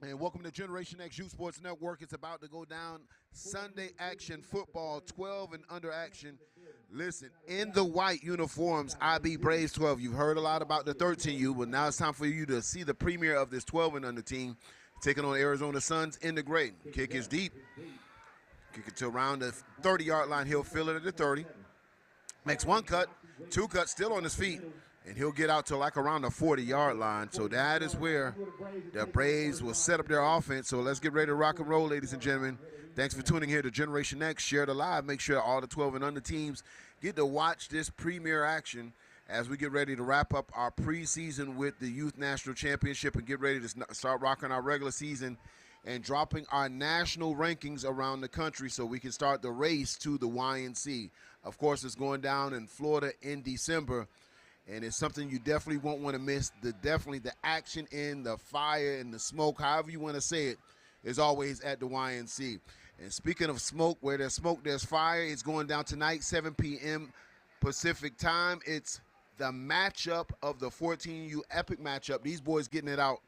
And welcome to Generation X Youth Sports Network. It's about to go down. Sunday action football, 12 and under action. Listen, in the white uniforms, IB Braves 12. You've heard a lot about the 13U, but now it's time for you to see the premiere of this 12 and under team taking on Arizona Suns in the gray. Kick is deep. Kick it to around the 30-yard line. He'll fill it at the 30. Makes one cut, two cuts, still on his feet, and he'll get out to like around the 40-yard line. So that is where the Braves will set up their offense. So let's get ready to rock and roll, ladies and gentlemen. Thanks for tuning here to Generation X. Share the live. Make sure all the 12 and under teams get to watch this premier action as we get ready to wrap up our preseason with the Youth National Championship and get ready to start rocking our regular season and dropping our national rankings around the country so we can start the race to the YNC. Of course, it's going down in Florida in December, and it's something you definitely won't want to miss. Definitely the action in the fire and the smoke, however you want to say it, is always at the YNC. And speaking of smoke, where there's smoke, there's fire. It's going down tonight, 7 p.m. Pacific time. It's the matchup of the 14U epic matchup. These boys getting it out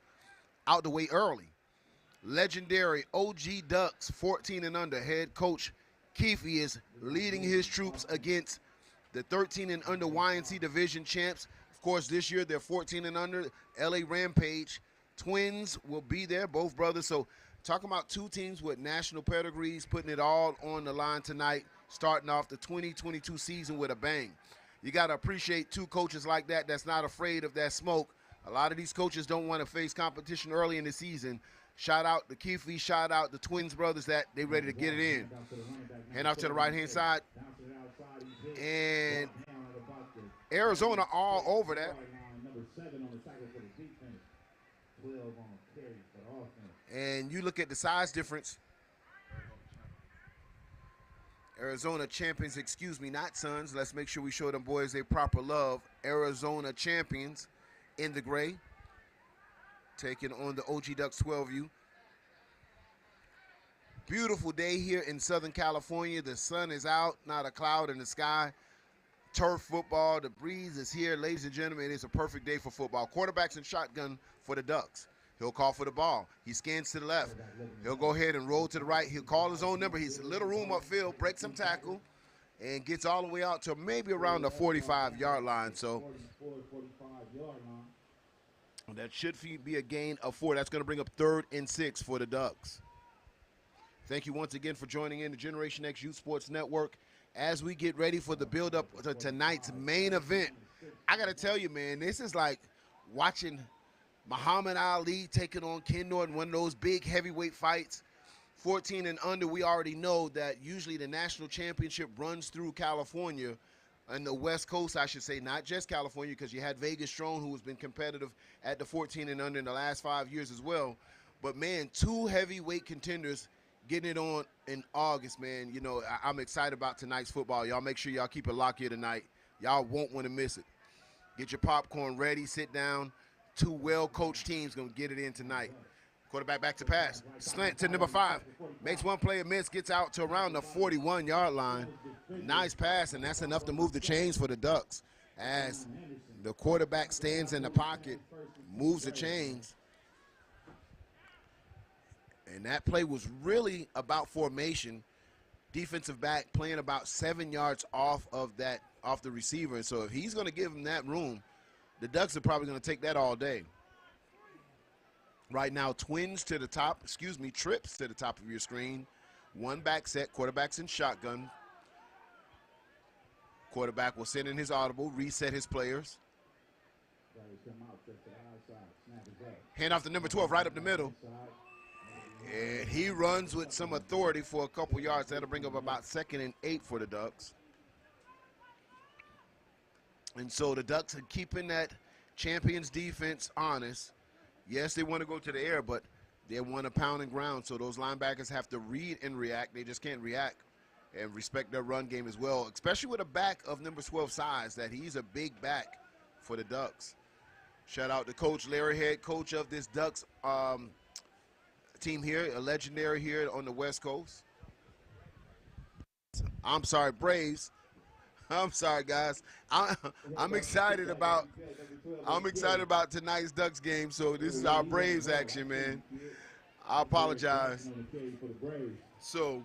the way early. Legendary OG Ducks, 14 and under. Head coach Keefe is leading his troops against the 13 and under YNC division champs. Of course, this year they're 14 and under. LA Rampage Twins will be there, both brothers. So talking about two teams with national pedigrees, putting it all on the line tonight, starting off the 2022 season with a bang. You got to appreciate two coaches like that that's not afraid of that smoke. A lot of these coaches don't want to face competition early in the season. Shout out to Keefe, shout out the Twins brothers that they ready to get it in. Hand out to the right-hand side. And Arizona all over that. And you look at the size difference. Arizona champions, excuse me, not Suns. Let's make sure we show them boys their proper love. Arizona champions in the gray, taking on the OG Ducks 12U. Beautiful day here in Southern California. The sun is out, not a cloud in the sky. Turf football, the breeze is here. Ladies and gentlemen, it's a perfect day for football. Quarterbacks in shotgun for the Ducks. He'll call for the ball. He scans to the left. He'll go ahead and roll to the right. He'll call his own number. He's a little room upfield, breaks some tackle, and gets all the way out to maybe around the 45-yard line. So that should be a gain of 4. That's going to bring up 3rd and 6 for the Ducks. Thank you once again for joining in the Generation X Youth Sports Network as we get ready for the build-up to tonight's main event. I got to tell you, man, this is like watching Muhammad Ali taking on Ken Norton, one of those big heavyweight fights. 14 and under, we already know that usually the national championship runs through California and the West Coast, I should say, not just California, because you had Vegas Strong, who has been competitive at the 14 and under in the last 5 years as well. But, man, 2 heavyweight contenders getting it on in August, man. You know, I'm excited about tonight's football. Y'all make sure y'all keep it locked here tonight. Y'all won't want to miss it. Get your popcorn ready, sit down. 2 well-coached teams going to get it in tonight. Quarterback back to pass. Slant to number 5. Makes one play, a miss, gets out to around the 41-yard line. Nice pass, and that's enough to move the chains for the Ducks as the quarterback stands in the pocket, moves the chains. And that play was really about formation. Defensive back playing about 7 yards off the receiver. And so if he's going to give him that room, the Ducks are probably going to take that all day. Right now, trips to the top of your screen. 1 back set, quarterback's in shotgun. Quarterback will send in his audible, reset his players. Hand off to number 12, right up the middle. And he runs with some authority for a couple yards. That'll bring up about 2nd and 8 for the Ducks. And so the Ducks are keeping that Champions defense honest. Yes, they want to go to the air, but they want to pound and ground. So those linebackers have to read and react. They just can't react and respect their run game as well, especially with a back of number 12 size, that he's a big back for the Ducks. Shout out to Coach Larry, head coach of this Ducks team here, a legendary here on the West Coast. I'm sorry, Braves. I'm sorry, guys. I'm excited about tonight's Ducks game. So this is our Braves action, man. I apologize. So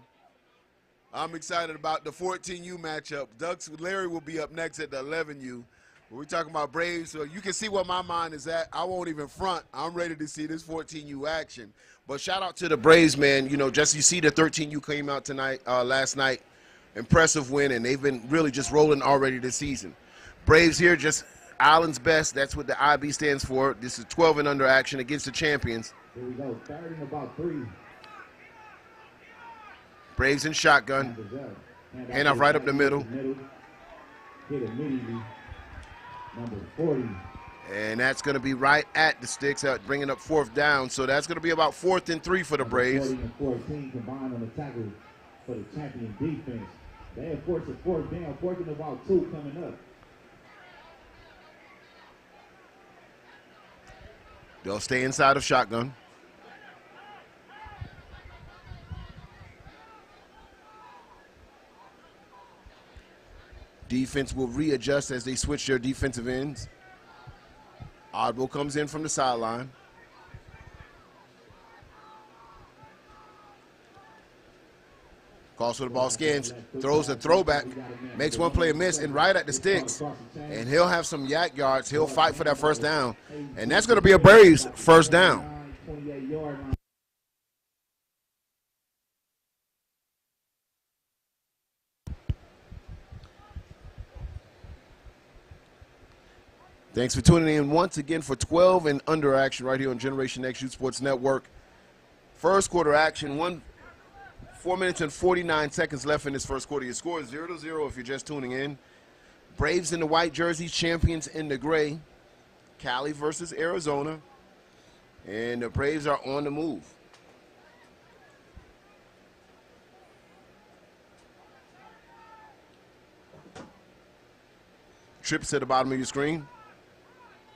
I'm excited about the 14U matchup. Ducks, Larry will be up next at the 11U. We're talking about Braves, so you can see where my mind is at. I won't even front. I'm ready to see this 14U action. But shout out to the Braves, man. You know, just you see the 13U came out tonight, last night. Impressive win, and they've been really just rolling already this season. Braves here, just Island's best. That's what the IB stands for. This is 12 and under action against the champions. Here we go, third and about 3. Braves in shotgun. Hand off right up the middle. Hit immediately. Number 40. And that's going to be right at the sticks, bringing up 4th down. So that's going to be about 4th and 3 for the Braves. 40 and 14 combined on the tackle for the champion defense. They have forced a 4th down, 4th and about 2 coming up. They'll stay inside of shotgun. Defense will readjust as they switch their defensive ends. Oddball comes in from the sideline. Calls for the ball, scans, throws a throwback, makes one play a miss, and right at the sticks. And he'll have some yak yards. He'll fight for that 1st down. And that's going to be a Braves 1st down. 28-yard line. Thanks for tuning in once again for 12 and under action right here on Generation X Youth Sports Network. First quarter action, 4 minutes and 49 seconds left in this first quarter. Your score is 0-0 if you're just tuning in. Braves in the white jerseys, champions in the gray. Cali versus Arizona. And the Braves are on the move. Trips to the bottom of your screen.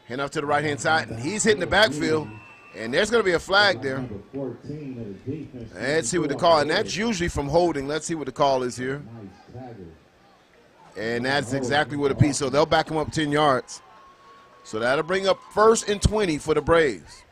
Hand off to the right-hand side, and he's hitting the backfield, and there's going to be a flag there. Let's see what the call, and that's usually from holding. Let's see what the call is here. And that's exactly what it be. So they'll back him up 10 yards. So that'll bring up 1st and 20 for the Braves.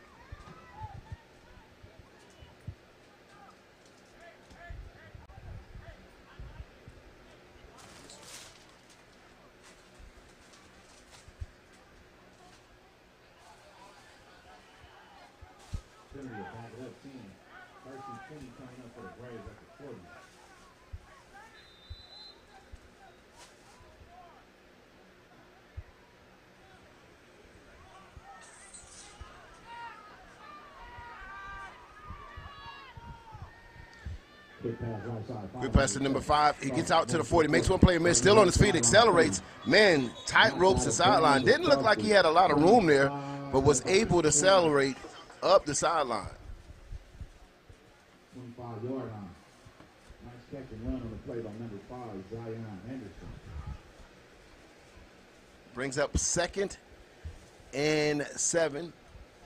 Good pass to number 5. He gets out to the 40, makes one play and miss, still on his feet, accelerates. Man, tight ropes the sideline. Didn't look like he had a lot of room there, but was able to accelerate up the sideline. 25-yard line. Nice catch and run on the play by number 5, Zion Anderson. Brings up 2nd and 7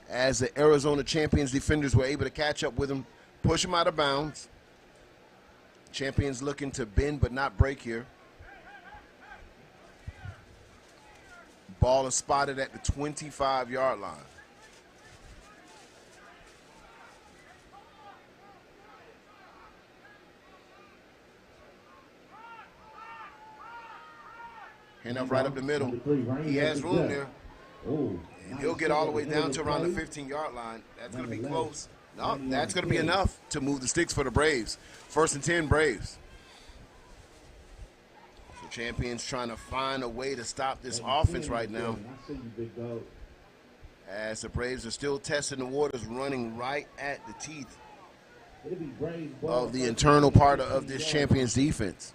as the Arizona champions defenders were able to catch up with him, push him out of bounds. Champions looking to bend but not break here. Ball is spotted at the 25-yard line. Hand off right up the middle. He has room there. And he'll get all the way down to around the 15-yard line. That's going to be close. No, that's going to be enough to move the sticks for the Braves. 1st and 10 Braves. So champions trying to find a way to stop this offense right now. As the Braves are still testing the waters, running right at the teeth of the internal part of this champions defense.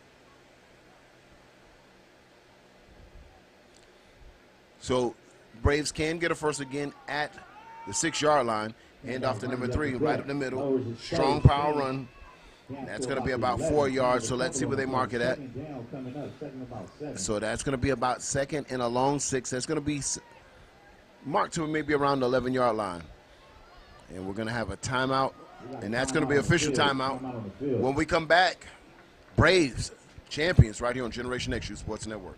So Braves can get a 1st again at the 6-yard line. Hand off to number 3, right up the middle. Strong power run. That's going to be about 4 yards, so let's see where they mark it at. So that's going to be about 2nd and a long 6. That's going to be marked to maybe around the 11-yard line. And we're going to have a timeout, and that's going to be official timeout. When we come back, Braves champions right here on Generation X Youth Sports Network.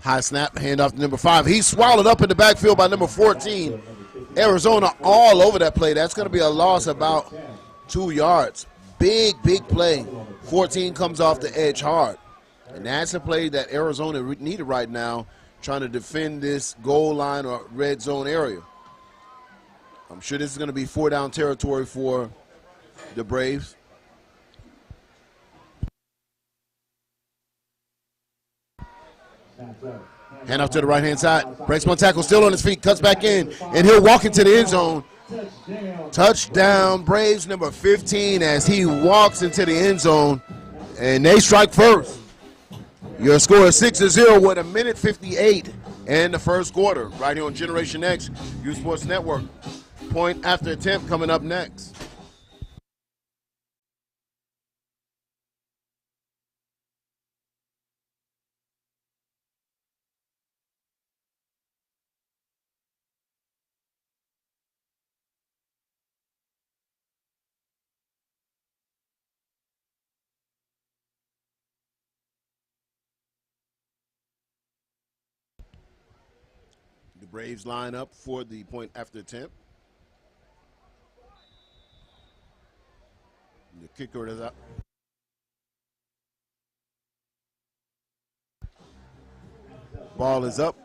High snap, handoff to number 5. He's swallowed up in the backfield by number 14. Arizona all over that play. That's going to be a loss about 2 yards. Big play. 14 comes off the edge hard. And that's a play that Arizona needed right now, trying to defend this goal line or red zone area. I'm sure this is going to be 4-down territory for the Braves. Hand off to the right-hand side. Breaks one tackle, still on his feet, cuts back in, and he'll walk into the end zone. Touchdown, Braves, number 15, as he walks into the end zone, and they strike first. Your score is 6-0 with 1:58 in the first quarter, right here on Generation X Youth Sports Network. Point after attempt coming up next. The Braves line up for the point after attempt. The kicker is up. Ball is up.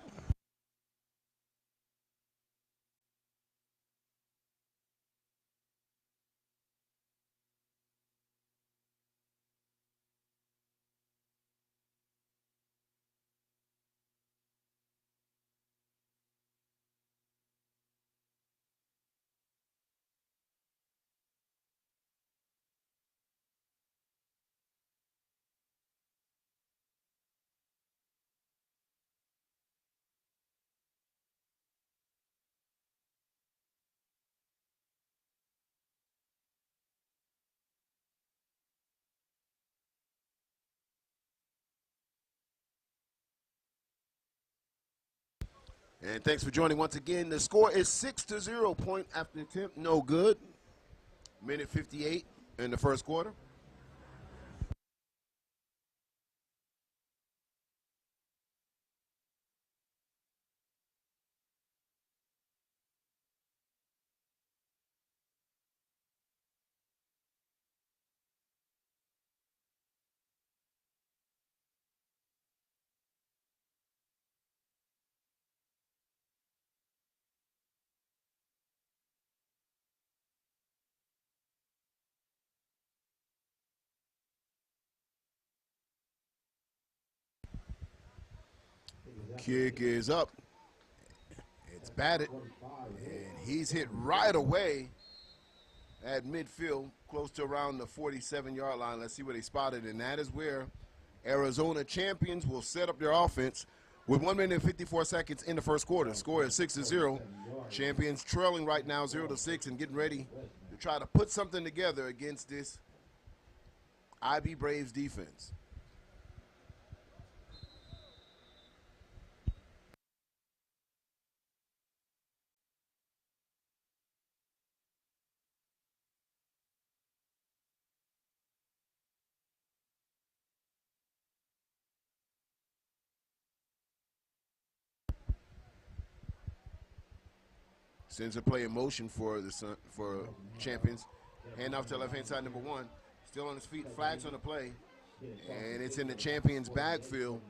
And thanks for joining once again. The score is 6-0. Point after attempt, no good. 1:58 in the first quarter. Kick is up. It's batted. And he's hit right away at midfield, close to around the 47-yard line. Let's see where they spotted. And that is where Arizona champions will set up their offense with 1:54 in the first quarter. Score is 6-0. Champions trailing right now 0-6 and getting ready to try to put something together against this IB Braves defense. Sends a play in motion for for champions. Hand off to left-hand side, number 1. Still on his feet, flags on the play. And it's in the champion's backfield.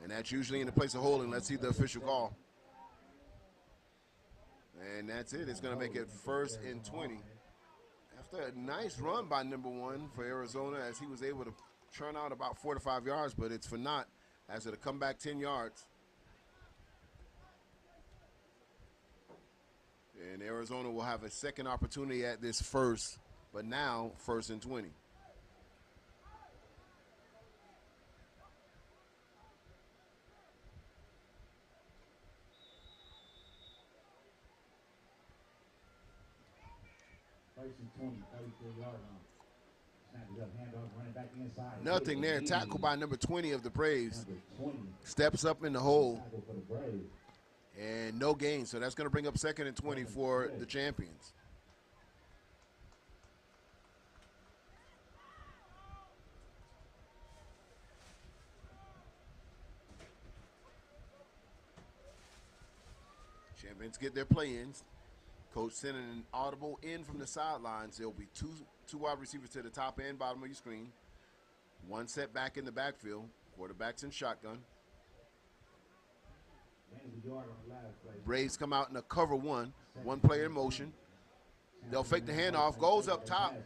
And that's usually in the place of holding. Let's see the official call. And that's it. It's going to make it 1st and 20. After a nice run by number 1 for Arizona, as he was able to churn out about 4 to 5 yards, but it's for naught as it'll come back 10 yards. And Arizona will have a second opportunity at this first, but now 1st and 20. Nothing there. Tackle by number 20 of the Braves. Steps up in the hole. And no gain. So that's going to bring up 2nd and 20 for the champions. Champions get their play-ins. Coach sending an audible in from the sidelines. There'll be two wide receivers to the top and bottom of your screen. 1 set back in the backfield. Quarterback's in shotgun. Braves come out in a cover 1. 1 player in motion. They'll fake the handoff. Goes up top.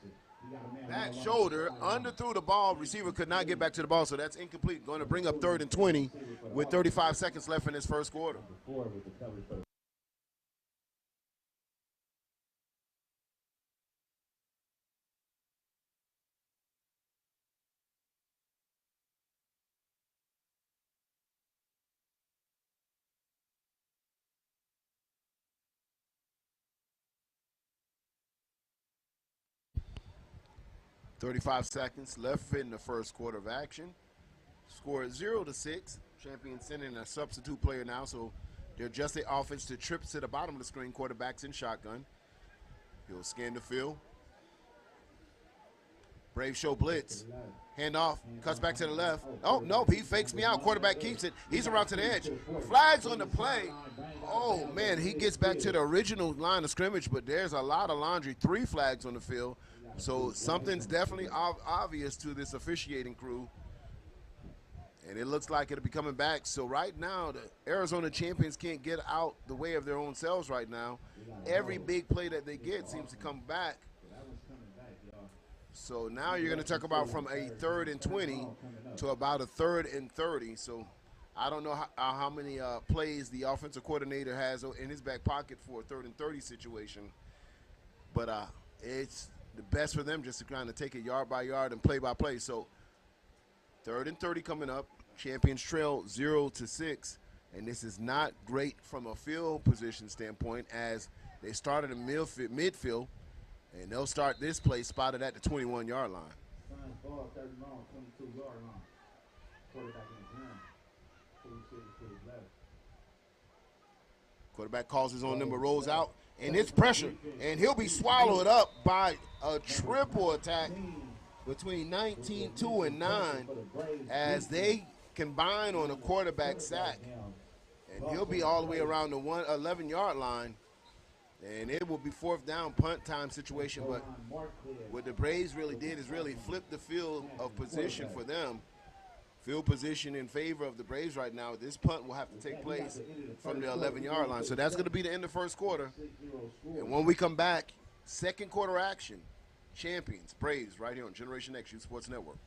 That shoulder underthrew the ball. Receiver could not get back to the ball, so that's incomplete. Going to bring up 3rd and 20 with 35 seconds left in this first quarter. 35 seconds left in the first quarter of action. Score 0-6. Champions sending a substitute player now, so they adjust their offense to trips to the bottom of the screen. Quarterback's in shotgun. He'll scan the field. Braves show blitz. Handoff. Cuts back to the left. Oh, no, he fakes me out. Quarterback keeps it. He's around to the edge. Flags on the play. Oh, man, he gets back to the original line of scrimmage, but there's a lot of laundry. 3 flags on the field. So something's definitely obvious to this officiating crew. And it looks like it'll be coming back. So right now, the Arizona champions can't get out the way of their own selves right now. Every big play that they get seems to come back. So now you're going to talk about from a 3rd and 20 to about a 3rd and 30. So I don't know how many plays the offensive coordinator has in his back pocket for a 3rd and 30 situation. But it's the best for them just to kind of take it yard by yard and play by play. So 3rd and 30 coming up. Champions trail 0-6. And this is not great from a field position standpoint as they started in midfield. And they'll start this play spotted at the 21-yard line. Quarterback calls his own number, rolls out, and it's pressure. And he'll be swallowed up by a triple attack between 19-2 and 9 as they combine on a quarterback sack. And he'll be all the way around the 11-yard line. And it will be 4th down punt time situation, but what the Braves really did is really flip the field of position for them. Field position in favor of the Braves right now. This punt will have to take place from the 11-yard line. So that's going to be the end of first quarter. And when we come back, second quarter action. Champions, Braves, right here on Generation X Youth Sports Network.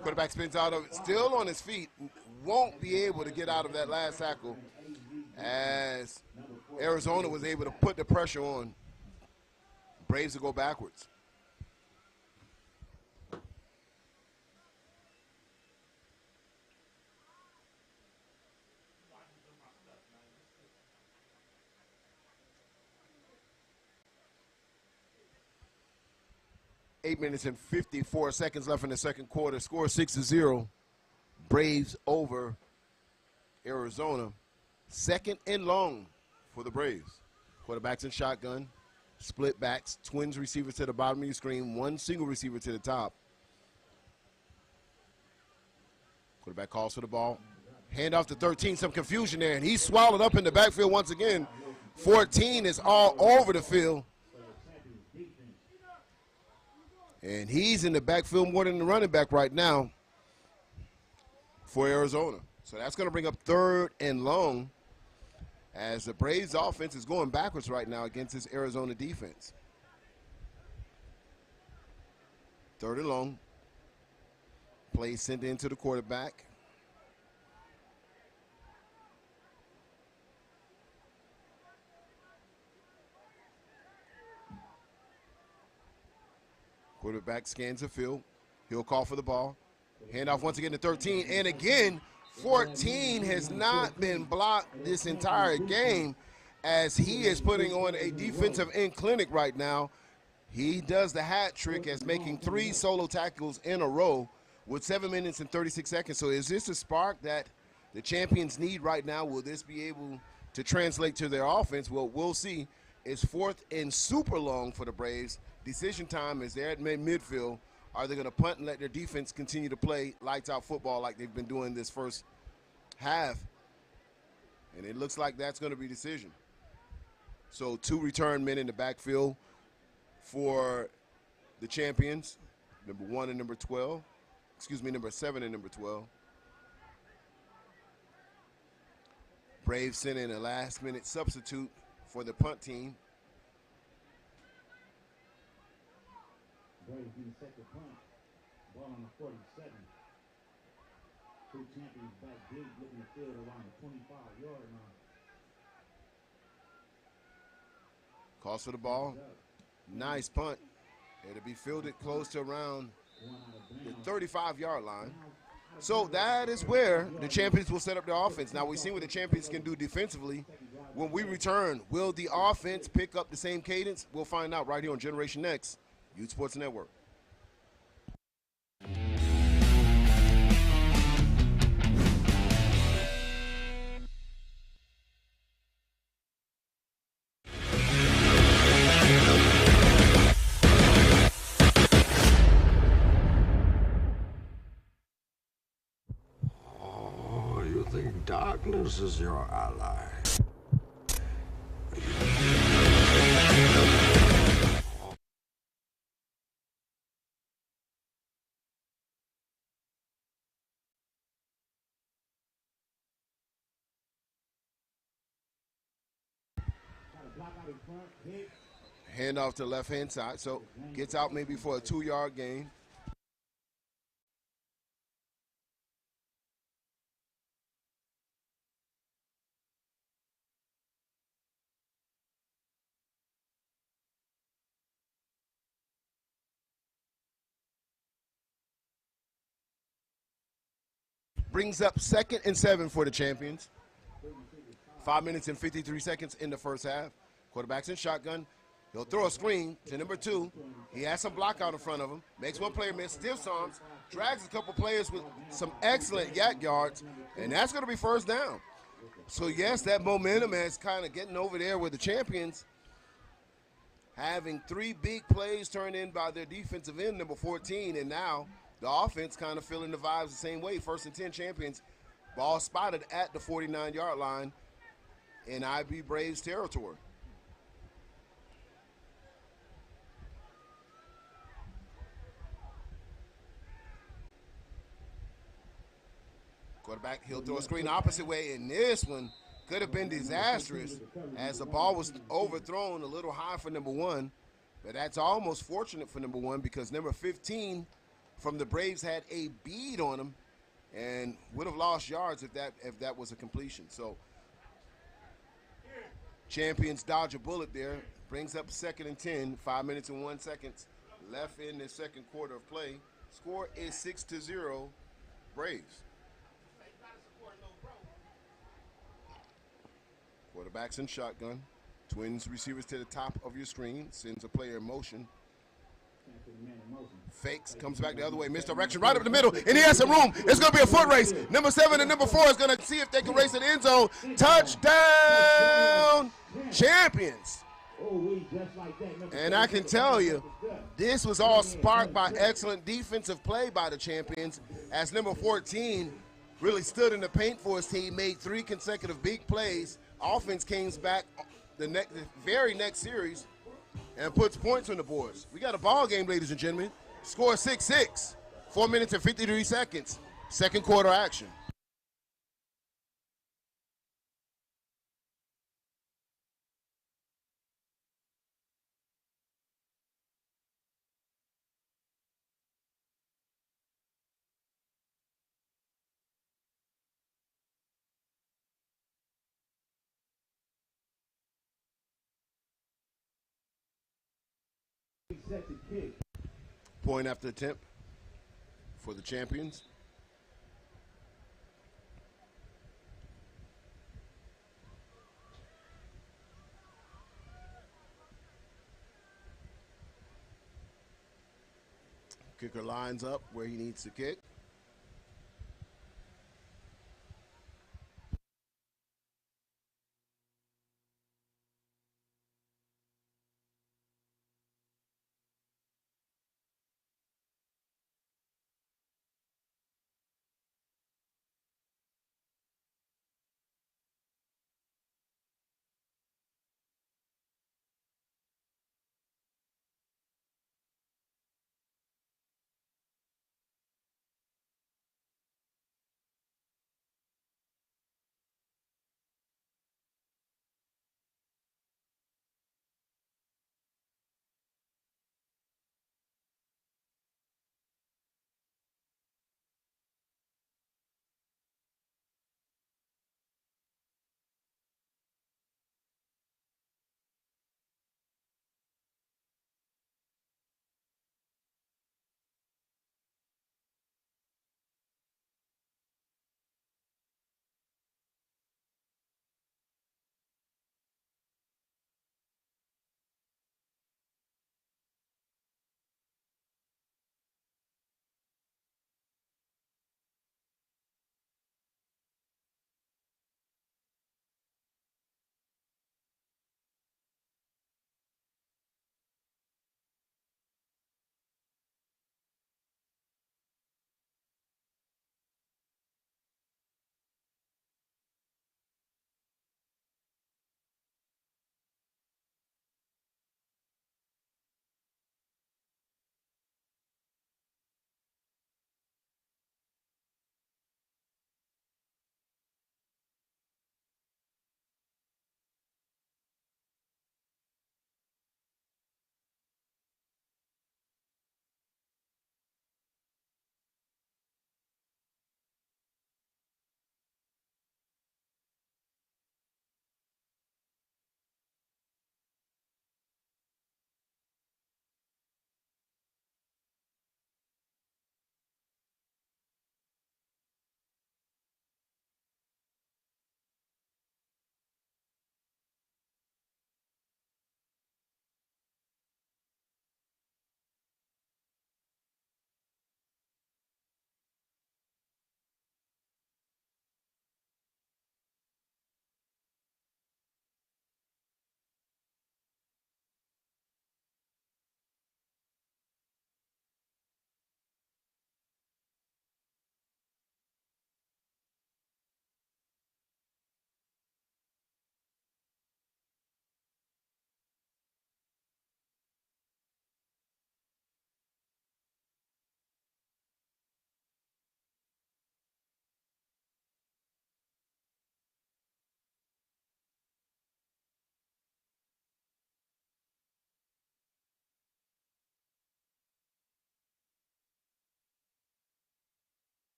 Quarterback spins out of it, still on his feet, won't be able to get out of that last tackle as Arizona was able to put the pressure on. Braves to go backwards. Eight minutes and 54 seconds left in the second quarter. Score 6-0. Braves over Arizona. Second and long for the Braves. Quarterbacks in shotgun. Split backs. Twins receivers to the bottom of your screen. One single receiver to the top. Quarterback calls for the ball. Hand off to 13. Some confusion there. And he's swallowed up in the backfield once again. 14 is all over the field. And he's in the backfield more than the running back right now for Arizona. So that's going to bring up third and long as the Braves offense is going backwards right now against this Arizona defense. Third and long. Play sent in to the quarterback. Quarterback scans the field. He'll call for the ball. Handoff once again to 13. And again, 14 has not been blocked this entire game as he is putting on a defensive end clinic right now. He does the hat trick as making 3 solo tackles in a row with 7 minutes and 36 seconds. So is this a spark that the champions need right now? Will this be able to translate to their offense? Well, we'll see. It's fourth and super long for the Braves. Decision time is there at midfield. Are they going to punt and let their defense continue to play lights-out football like they've been doing this first half? And it looks like that's going to be decision. So 2 return men in the backfield for the champions, number 1 and number 12. Excuse me, number 7 and number 12. Braves sent in a last-minute substitute for the punt team. Braves being set to punt. Ball on the 47. 2 champions back deep, looking the field around the 25-yard line. Calls for the ball. Nice punt. It'll be fielded close to around the 35-yard line. So that is where the champions will set up their offense. Now, we've seen what the champions can do defensively. When we return, will the offense pick up the same cadence? We'll find out right here on Generation X, Youth Sports Network. Oh, you think darkness is your ally? Hand off to the left-hand side, so gets out maybe for a 2-yard gain. Brings up 2nd and 7 for the champions. 5 minutes and 53 seconds in the first half. Quarterback's in shotgun. He'll throw a screen to number 2. He has some block out in front of him. Makes one player miss, stiffs arms, drags a couple players with some excellent yak yards, and that's going to be first down. So, yes, that momentum is kind of getting over there with the champions, having 3 big plays turned in by their defensive end, number 14, and now the offense kind of feeling the vibes the same way. 1st and 10 champions. Ball spotted at the 49-yard line in IB Braves territory. Quarterback, he'll throw a screen opposite way, and this one could have been disastrous as the ball was overthrown a little high for number 1. But that's almost fortunate for number 1 because number 15 from the Braves had a bead on them and would have lost yards if that was a completion. So Champions dodge a bullet there. Brings up 2nd and 10, 5 minutes and 1 second left in the second quarter of play. Score is 6-0 Braves. Quarterbacks in shotgun. Twins receivers to the top of your screen. Sends a player in motion. Fakes, comes back the other way, misdirection right up the middle, and he has some room. It's going to be a foot race. Number 7 and number 4 is going to see if they can race in the end zone. Touchdown, Champions. And I can tell you, this was all sparked by excellent defensive play by the Champions, as number 14 really stood in the paint for his team, made 3 consecutive big plays. Offense came back the very next series and puts points on the boards. We got a ball game, ladies and gentlemen. Score 6-6, 4 minutes and 53 seconds. Second quarter action. Set to kick. Point after attempt for the Champions. Kicker lines up where he needs to kick.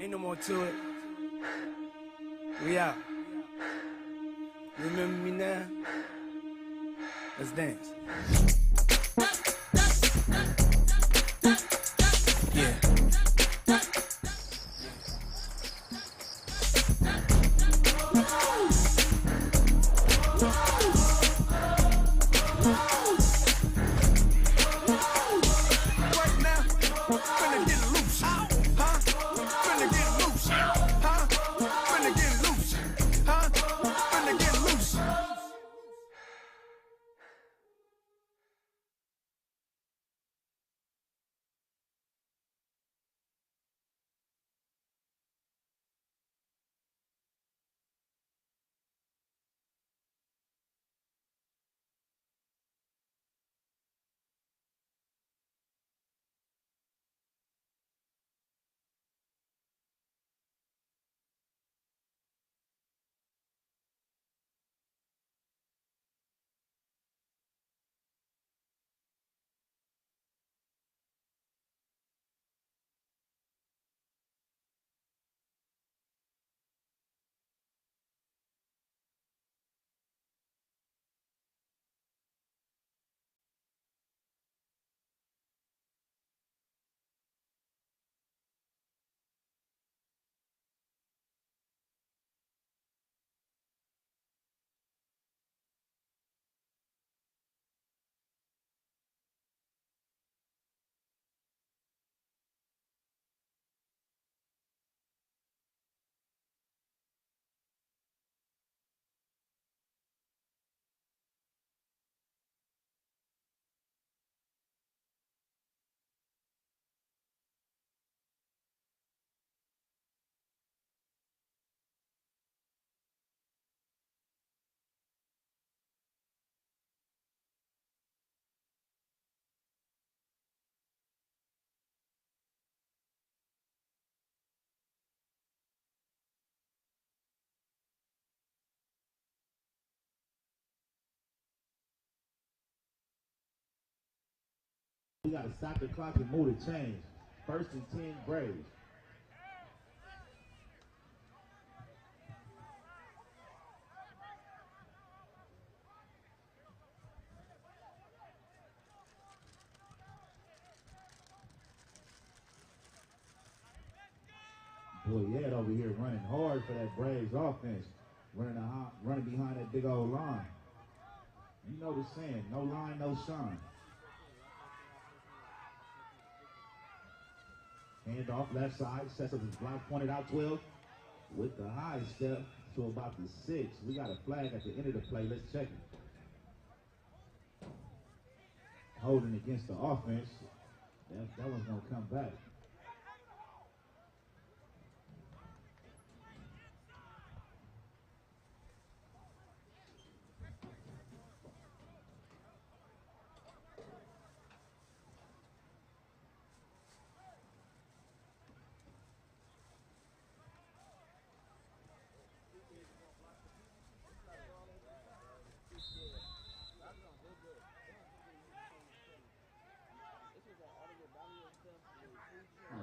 Ain't no more to it. We out. Remember me now? Let's dance. Yeah. Right now, finna get loose, huh? Finna get loose, huh? Finna get loose, huh? Finna get loose. We got to stop the clock and move the chains. 1st and 10 Braves. Boy, Ed over here running hard for that Braves offense. Running behind that big old line. You know the saying, no line, no shine. Hand off left side, sets up his block, pointed out 12 with the high step to about the 6. We got a flag at the end of the play. Let's check it. Holding against the offense. That one's going to come back.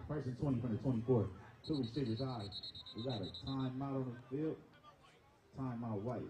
First and 20 from the 24. 2 receivers high. We got a timeout on the field. Timeout White.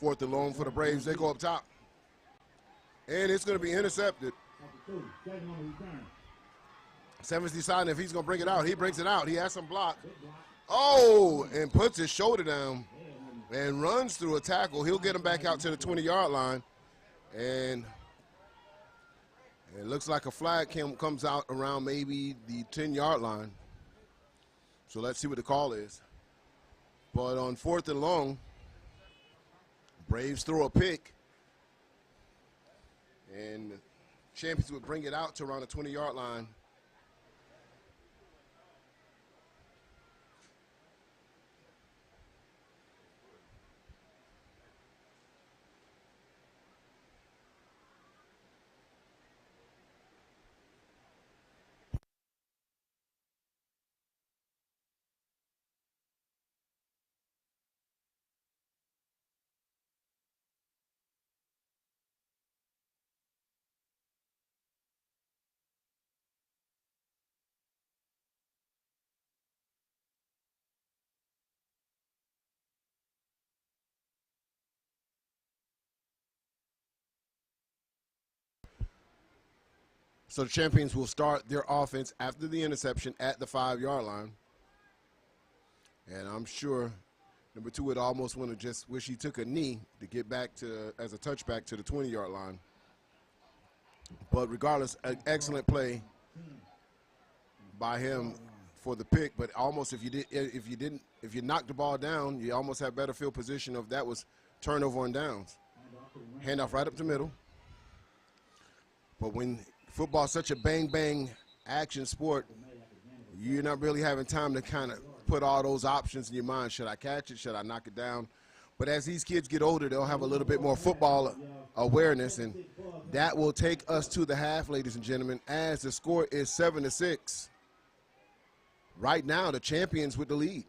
4th and long for the Braves. They go up top. And it's going to be intercepted. Seven's deciding if he's going to bring it out. He brings it out. He has some block. Oh, and puts his shoulder down and runs through a tackle. He'll get him back out to the 20-yard line. And it looks like a flag comes out around maybe the 10-yard line. So let's see what the call is. But on 4th and long, Braves throw a pick. And the Champions would bring it out to around the 20-yard line. So the Champions will start their offense after the interception at the 5-yard line. And I'm sure number 2 would almost want to just wish he took a knee to get back to as a touchback to the 20-yard line. But regardless, an excellent play by him for the pick. But almost if you knocked the ball down, you almost have better field position of that was turnover on downs. Handoff right up the middle. But when football is such a bang-bang action sport, you're not really having time to kind of put all those options in your mind. Should I catch it? Should I knock it down? But as these kids get older, they'll have a little bit more football awareness, and that will take us to the half, ladies and gentlemen, as the score is 7-6. Right now, the Champions with the lead.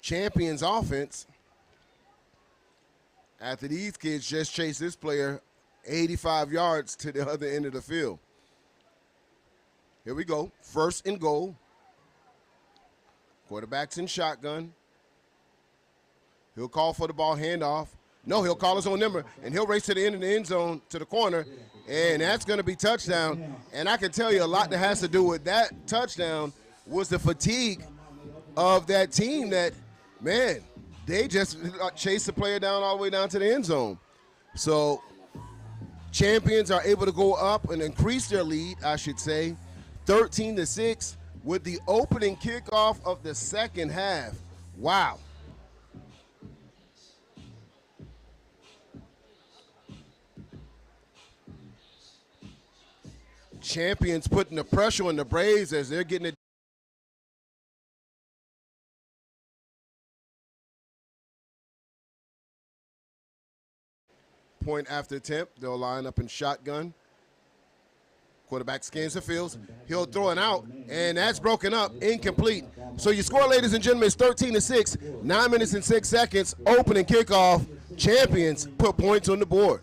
Champions offense after these kids just chased this player 85 yards to the other end of the field. Here we go. 1st and goal. Quarterback's in shotgun. He'll call for the ball handoff. No, he'll call his own number, and he'll race to the end of the end zone to the corner, and that's going to be touchdown. And I can tell you a lot that has to do with that touchdown was the fatigue of that team that, man, they just chased the player down all the way down to the end zone. So Champions are able to go up and increase their lead, I should say, 13-6 with the opening kickoff of the second half. Wow. Champions putting the pressure on the Braves as they're getting it. Point after attempt, they'll line up in shotgun. Quarterback scans the fields. He'll throw it out, and that's broken up, incomplete. So your score, ladies and gentlemen, is 13-6, 9 minutes and 6 seconds, opening kickoff. Champions put points on the board.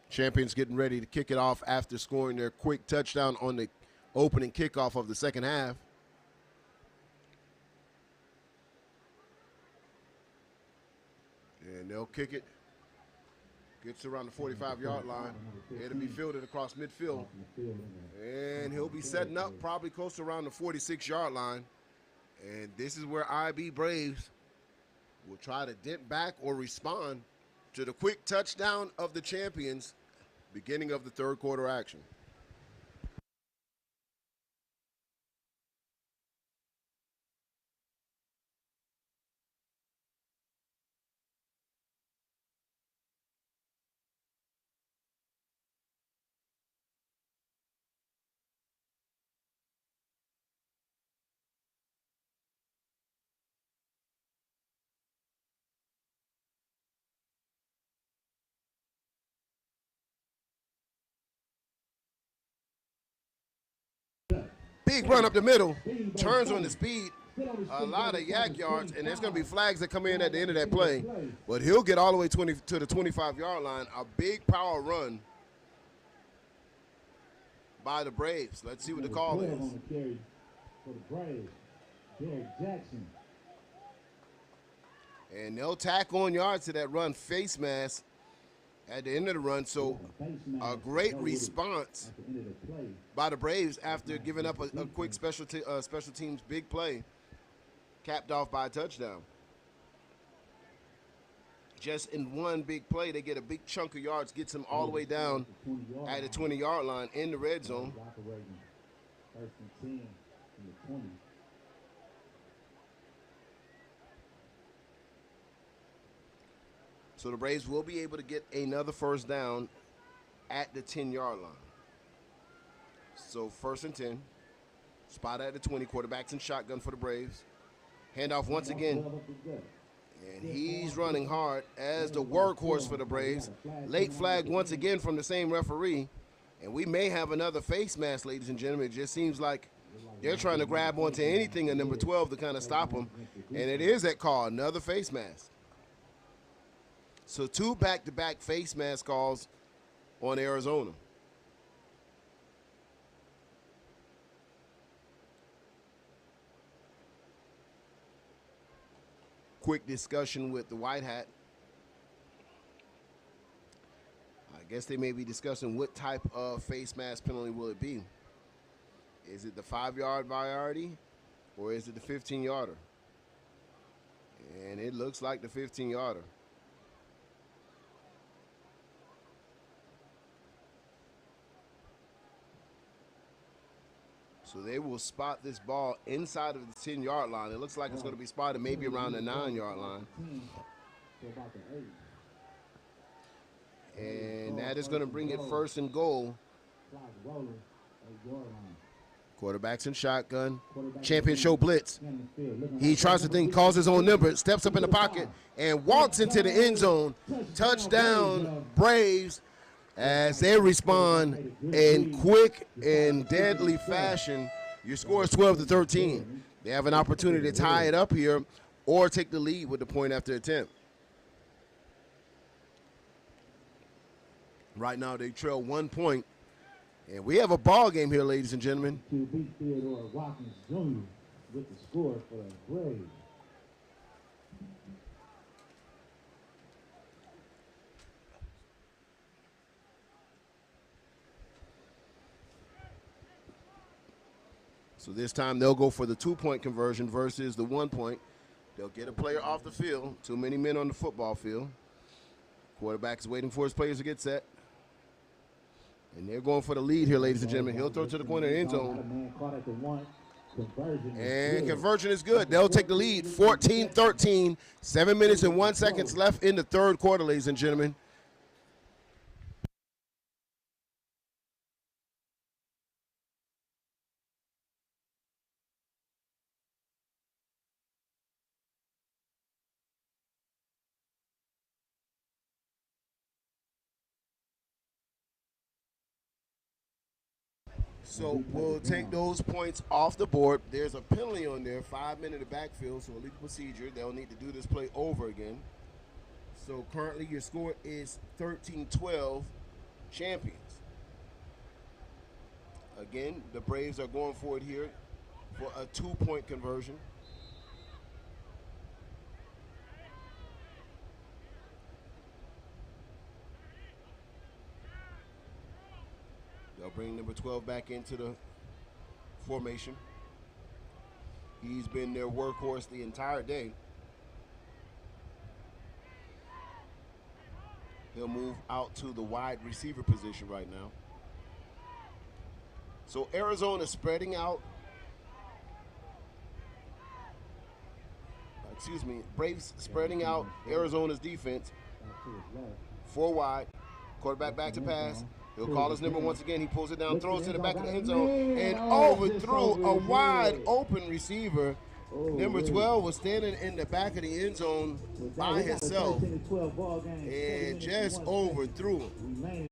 Champions getting ready to kick it off after scoring their quick touchdown on the opening kickoff of the second half. And they'll kick it. Gets around the 45-yard line. It'll be fielded across midfield. And he'll be setting up probably close to around the 46-yard line. And this is where IB Braves will try to dent back or respond to the quick touchdown of the Champions, beginning of the third quarter action. Big run up the middle, turns on the speed, a lot of yak yards, and there's going to be flags that come in at the end of that play. But he'll get all the way to the 25-yard line. A big power run by the Braves. Let's see what the call is. For the Braves, Derek Jackson. And they'll tack on yards to that run face mask at the end of the run. So a great response by the Braves after giving up a quick special teams big play, capped off by a touchdown. Just in one big play, they get a big chunk of yards, gets them all the way down at the 20-yard line in the red zone. First and 10 from the 20. So the Braves will be able to get another first down at the 10-yard line. So first and 10, spot at the 20, quarterbacks in shotgun for the Braves. Handoff once again, and he's running hard as the workhorse for the Braves. Late flag once again from the same referee, and we may have another face mask, ladies and gentlemen. It just seems like They're trying to grab onto anything in number 12 to kind of stop them. And it is that call, another face mask. So 2 back-to-back face mask calls on Arizona. Quick discussion with the white hat. I guess they may be discussing what type of face mask penalty will it be. Is it the 5-yard priority or is it the 15-yarder? And it looks like the 15-yarder. So they will spot this ball inside of the 10-yard line. It looks like it's going to be spotted maybe around the 9-yard line. And that is going to bring it first and goal. Quarterback's in shotgun. Champion show blitz. He tries to think, calls his own number, steps up in the pocket, and walks into the end zone. Touchdown, Braves, as they respond in quick and deadly fashion. Your score is 12-13. They have an opportunity to tie it up here or take the lead with the point after attempt. Right now they trail 1 point. And we have a ball game here, ladies and gentlemen. QB Theodore Watkins Jr. with the score for the Braves. So this time they'll go for the 2-point conversion versus the 1 point. They'll get a player off the field. Too many men on the football field. Quarterback is waiting for his players to get set. And they're going for the lead here, ladies and gentlemen. He'll throw to the corner of the end zone. And conversion is good. They'll take the lead, 14-13. 7 minutes and 1 second left in the third quarter, ladies and gentlemen. So we'll take those points off the board. There's a penalty on there, 5 minutes in the backfield, so illegal procedure. They'll need to do this play over again. So currently your score is 13-12, champions. Again, the Braves are going for it here for a 2-point conversion. They'll bring number 12 back into the formation. He's been their workhorse the entire day. He'll move out to the wide receiver position right now. So Arizona spreading out. Braves spreading out Arizona's defense. 4 wide. Quarterback back to pass. He'll call his number once again. He pulls it down, throws to the back of the end zone, and overthrew a wide open receiver. Number 12 was standing in the back of the end zone by himself and just overthrew him.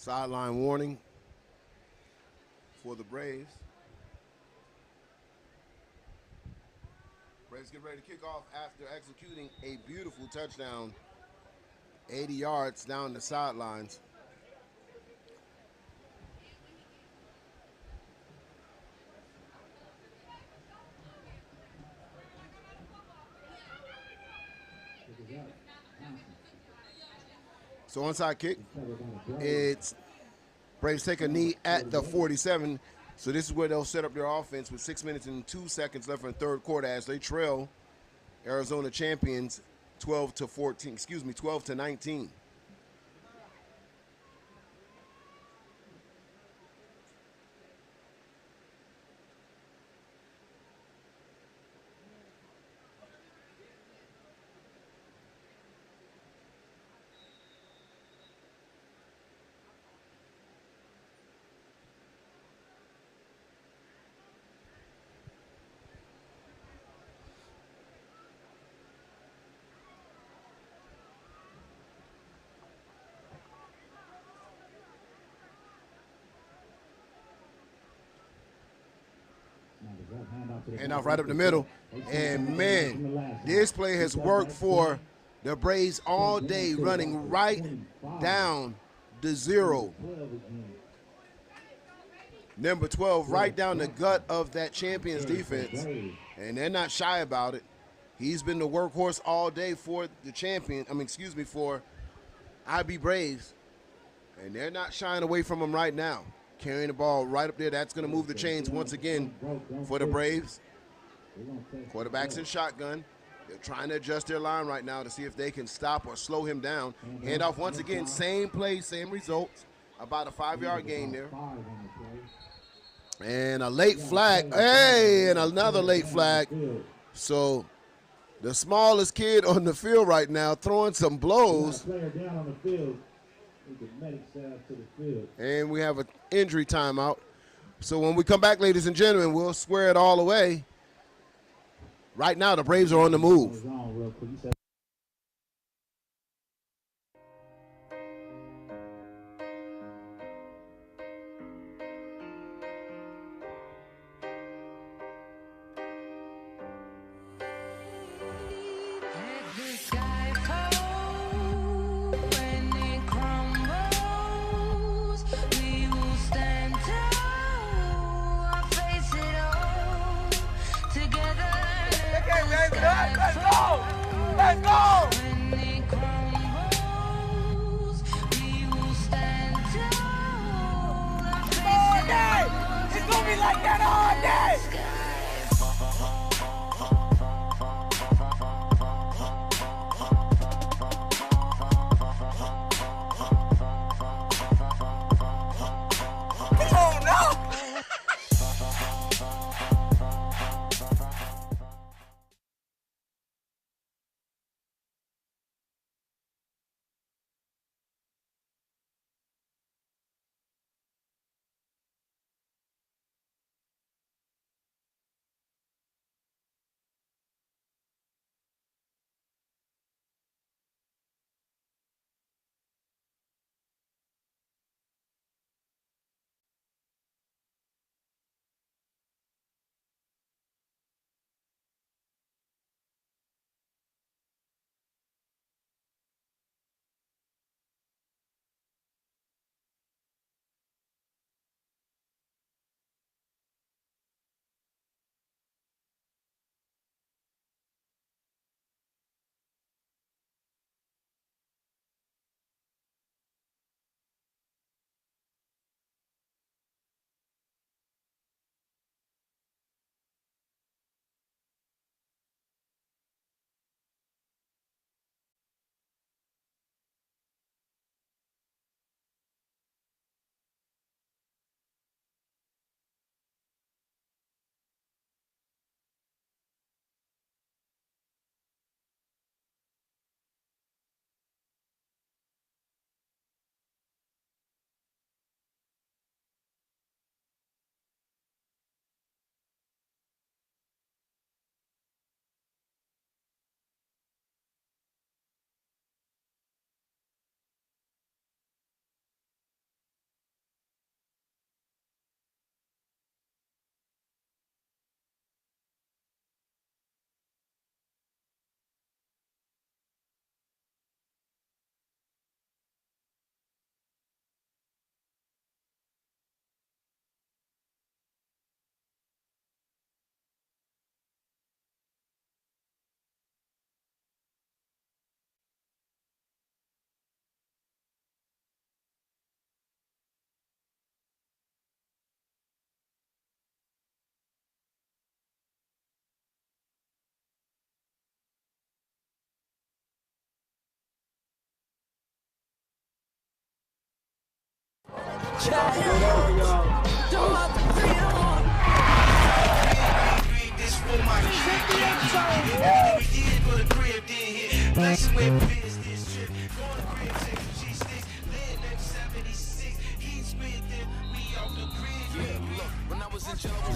Sideline warning for the Braves. Braves get ready to kick off after executing a beautiful touchdown, 80 yards down the sidelines. So onside kick, it's Braves take a knee at the 47. So this is where they'll set up their offense with 6 minutes and 2 seconds left in the third quarter as they trail Arizona champions 12 to 19. And off right up the middle. And, man, this play has worked for the Braves all day, running right down the zero. Number 12, right down the gut of that Champions defense. And they're not shy about it. He's been the workhorse all day for the for IB Braves. And they're not shying away from him right now. Carrying the ball right up there. That's going to move the chains once again for the Braves. Quarterback's in shotgun. They're trying to adjust their line right now to see if they can stop or slow him down. Handoff once again. Same play, same results. About a 5-yard gain there. And a late flag. Hey, and another late flag. So the smallest kid on the field right now throwing some blows. And we have an injury timeout. So when we come back, ladies and gentlemen, we'll square it all away. Right now, the Braves are on the move. Let's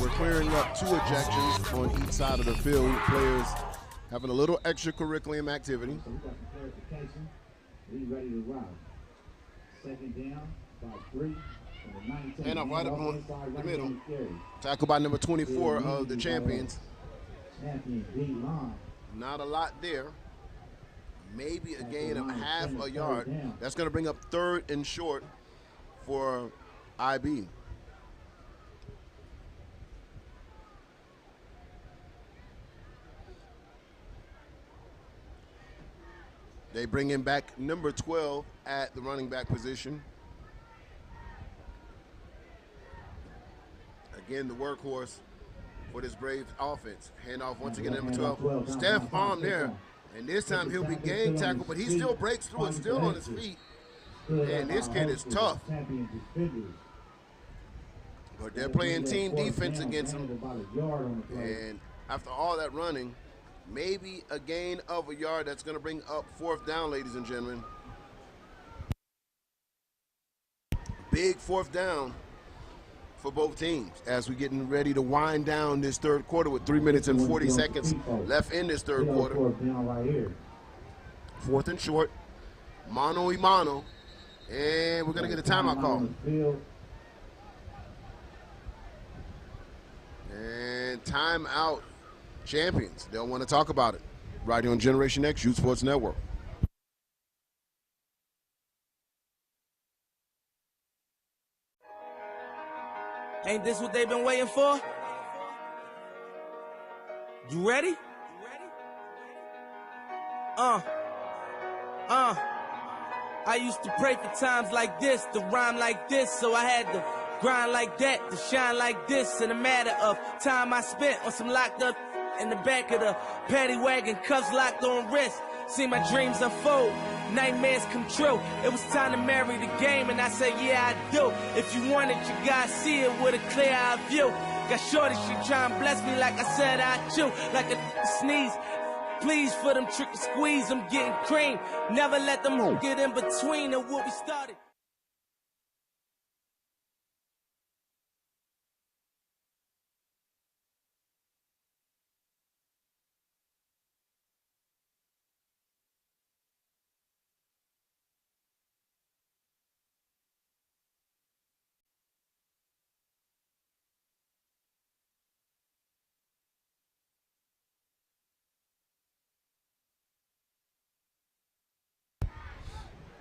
We're clearing up 2 ejections on each side of the field. Players having a little extracurricular activity. So we got some clarification. We ready to rock. Second down, about 3. And up right up on the middle. Tackle by number 24 of the Champions. Not a lot there. Maybe a gain of half a yard. That's going to bring up 3rd and short for IB. They bring in back number 12 at the running back position. Again, the workhorse for this Braves offense. Handoff once again, number 12. Steph arm there. And this time he'll be gang tackled, but he still breaks through it, still on his feet. And this kid is tough. But they're playing team defense against him. And after all that running, maybe a gain of a yard. That's going to bring up 4th down, ladies and gentlemen. Big 4th down for both teams as we're getting ready to wind down this 3rd quarter with 3 minutes and 40 seconds left in this 3rd quarter. 4th and short, mano y mano, and we're going to get a timeout call. And timeout. Champions. They'll want to talk about it right here on Generation X Youth Sports Network. Ain't this what they've been waiting for? You ready? I used to pray for times like this, to rhyme like this, so I had to grind like that, to shine like this. In a matter of time I spent on some locked up in the back of the paddy wagon, cuffs locked on wrist. See my dreams unfold, nightmares come true. It was time to marry the game, and I said, yeah, I do. If you want it, you gotta see it with a clear eye view. Got shorty, she try and bless me like I said I chew, like a sneeze. Please for them trick and squeeze, I'm getting cream. Never let them get in between of what we started.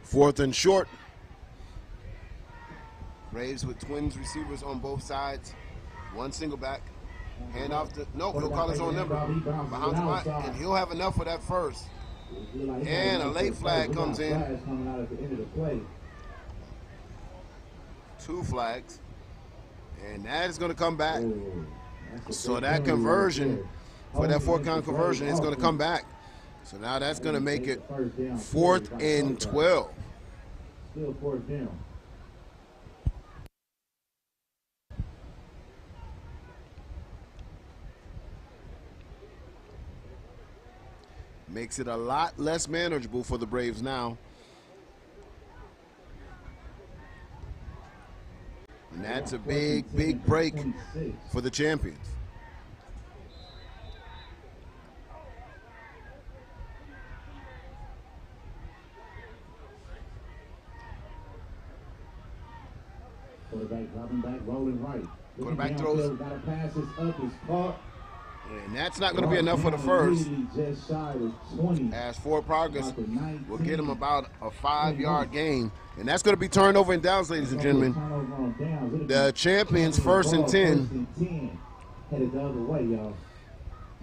Fourth and short. Braves with twins receivers on both sides. One single back. Hand off to, no, he'll call his own number. Behind the line, and he'll have enough for that first. And a late flag comes in. Two flags. And that is going to come back. So that conversion, for that four-count conversion, is going to come back. So now that's going to make it 4th and 12. Still 4th down. Makes it a lot less manageable for the Braves now. And that's a big, big break for the champions. Quarterback dropping back, rolling right. Quarterback throws. Got to pass this up, is caught. And that's not going to be enough for the first. Just shy of 20. As forward progress will get him about a 5-yard gain. And that's going to be turnover and downs, ladies and gentlemen. The champions 1st and 10. Headed the other way, y'all.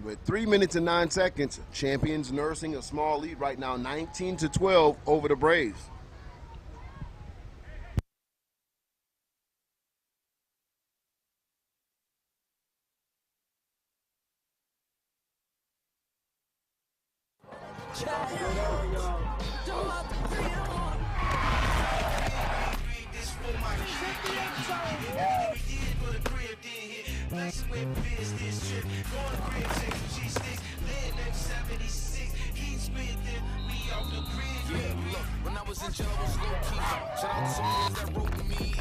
With 3 minutes and 9 seconds, champions nursing a small lead right now, 19-12 over the Braves. and generals low key. Shout out to some niggas that wrote me.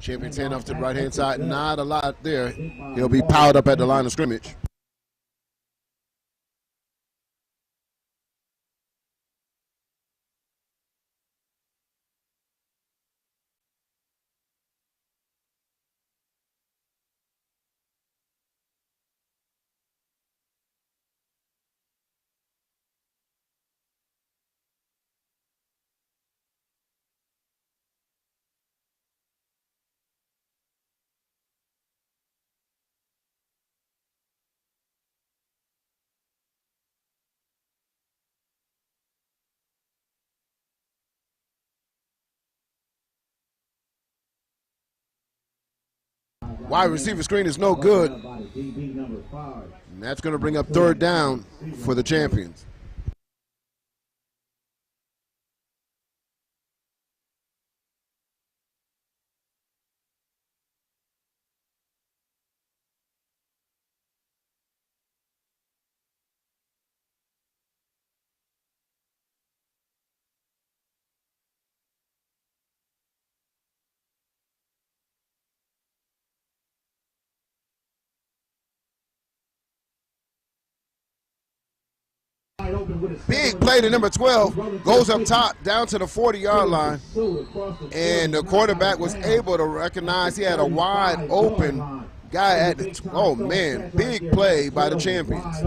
Champion 10 off to the right-hand side. Not a lot there. He'll be piled up at the line of scrimmage. Wide receiver screen is no good. And that's going to bring up third down for the champions. Big play to number 12, goes up top down to the 40-yard line, and the quarterback was able to recognize he had a wide open guy at the, oh man, big play by the champions.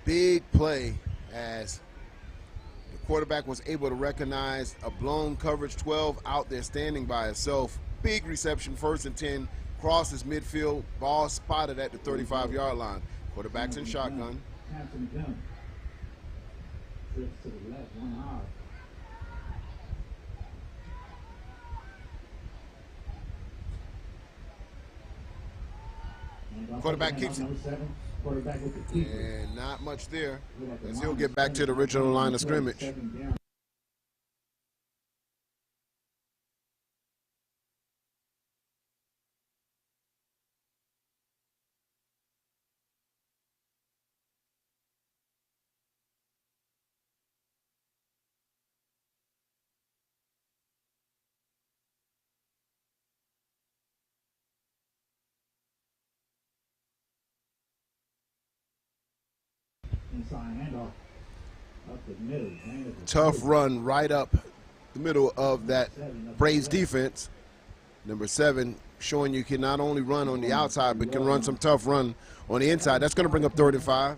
Big play as the quarterback was able to recognize a blown coverage 12 out there standing by itself. Big reception, 1st and 10, crosses midfield, ball spotted at the 35-yard line. Quarterback's in shotgun. Quarterback keeps it. And not much there, as he'll get back to the original line of scrimmage. Tough run right up the middle of that Braves defense. Number 7 showing you can not only run on the outside, but can run some tough run on the inside. That's going to bring up 35.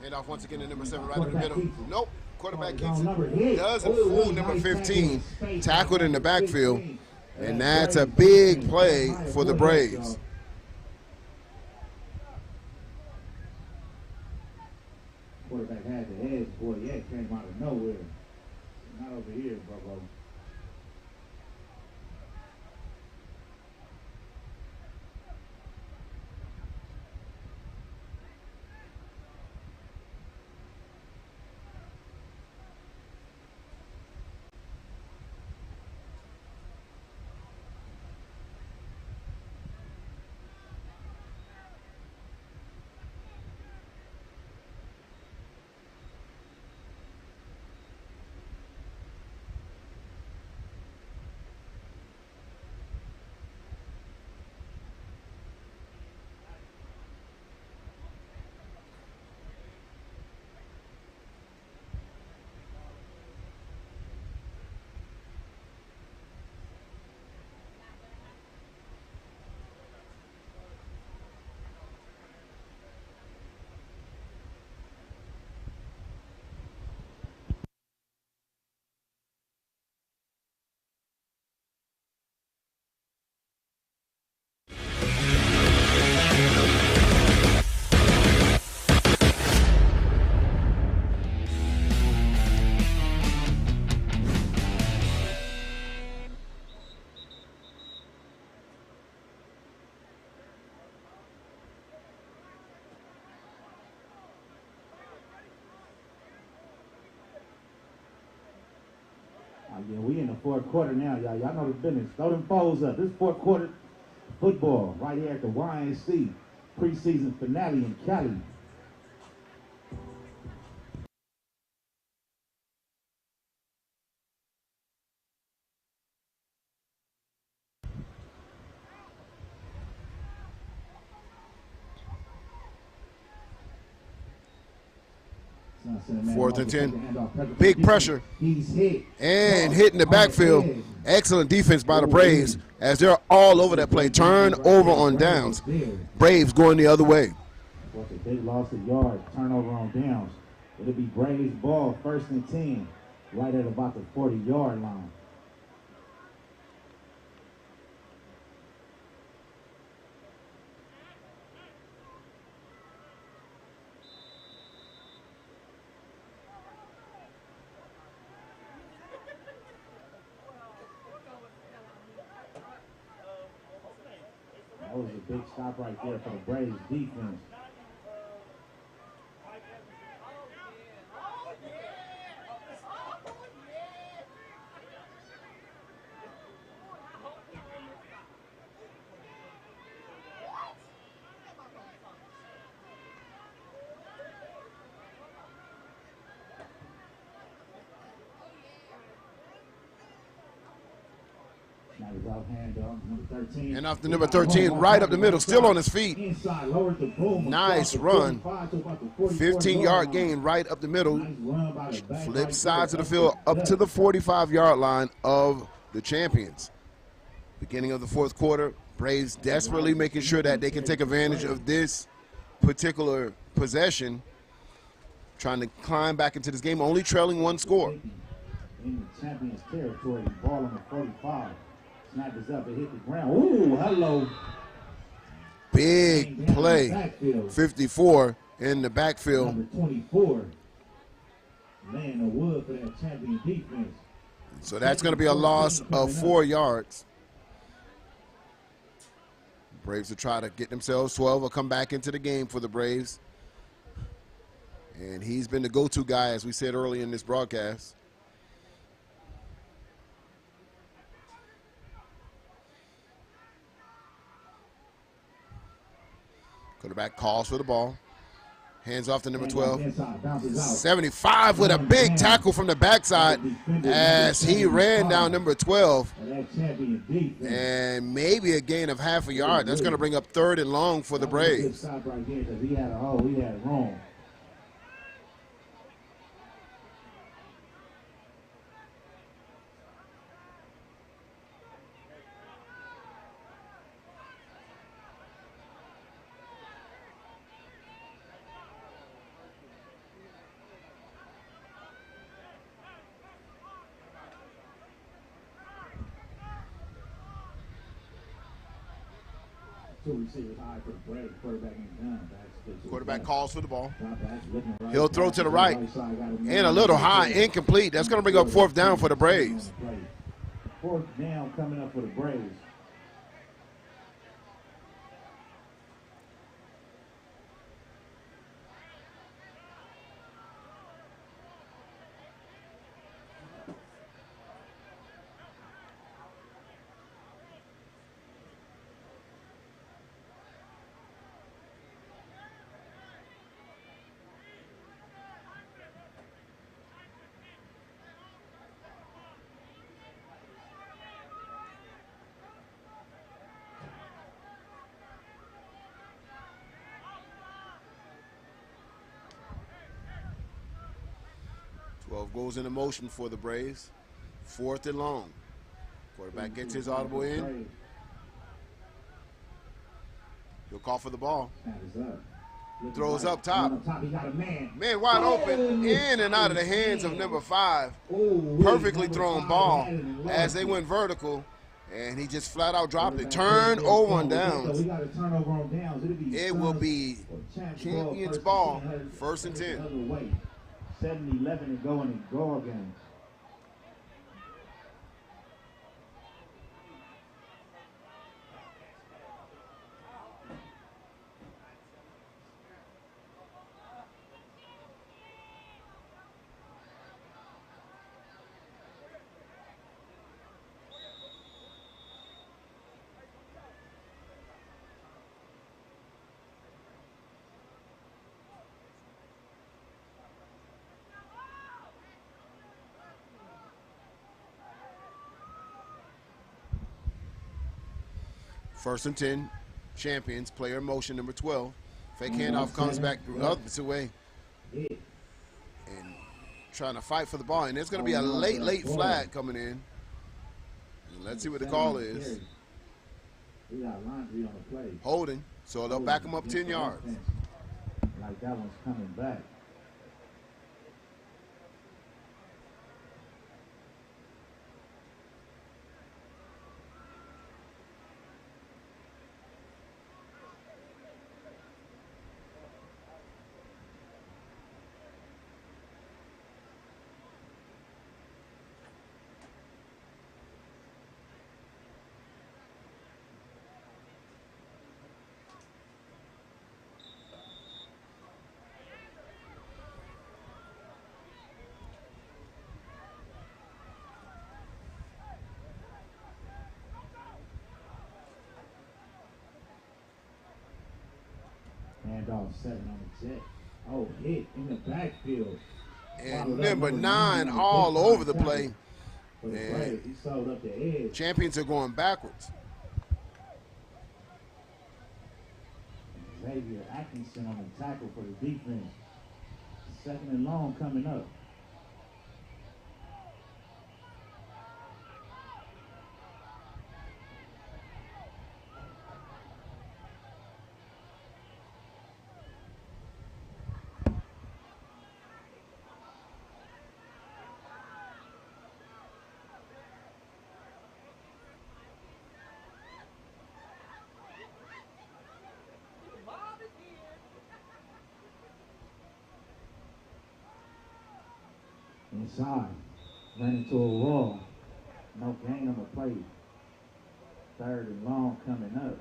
Handoff once again to number 7 right in the middle. Nope. Quarterback keeps it. Doesn't fool number 15. Tackled in the backfield. And that's a big play for the Braves. Quarterback had the edge. Boy, yeah, it came out of nowhere. Not over here, bro. Yeah, we in the fourth quarter now, y'all. Y'all know the business. Throw them foes up. This is fourth quarter football right here at the YNC preseason finale in Cali. Fourth and 10. Big pressure. He's hit. And hitting the backfield. Excellent defense by the Braves as they're all over that play. Turn over on downs. Braves going the other way. They lost a yard. Turnover on downs. It'll be Braves ball, 1st and 10, right at about the 40-yard line. That was a big stop right there for the Braves defense. And off the number 13, right up the middle, still on his feet. Nice run. 15-yard gain right up the middle. Flip sides of the field up to the 45-yard line of the champions. Beginning of the fourth quarter, Braves desperately making sure that they can take advantage of this particular possession, trying to climb back into this game, only trailing one score. In the champions territory, ball on the 45. Snap is up and hit the ground. Ooh, hello. Big play. 54 in the backfield. Number 24. Laying the wood for that champion defense. So that's going to be a loss of 4 yards. Braves will try to get themselves 12 or come back into the game for the Braves. And he's been the go-to guy, as we said early in this broadcast. Quarterback calls for the ball. Hands off to number 12. 75 with a big tackle from the backside as he ran down number 12. And maybe a gain of half a yard. That's going to bring up 3rd and long for the Braves. He had room. Quarterback calls for the ball. He'll throw to the right. And a little high, incomplete. That's going to bring up 4th down for the Braves. 4th down coming up for the Braves. Goes into motion for the Braves. 4th and long. Quarterback gets his audible in. He'll call for the ball. Throws up top. Man wide open. In and out of the hands of number 5. Perfectly thrown ball as they went vertical. And he just flat out dropped it. Turn over on downs. It will be champions ball. 1st and 10. 7-11 and going and go again. First and 10, Champions, player in motion, number 12. Fake handoff comes back the other way. And trying to fight for the ball. And there's going to be a late flag coming in. And let's see what the call is. Holding. So they'll back him up 10 yards. Like that one's coming back. Handoff 7 on the jet. Oh, hit in the backfield. And number 9 all over the play. And he sold up the edge. Champions are going backwards. Xavier Atkinson on the tackle for the defense. Second and long coming up. Inside, ran into a wall. No gain on the play. Third and long coming up.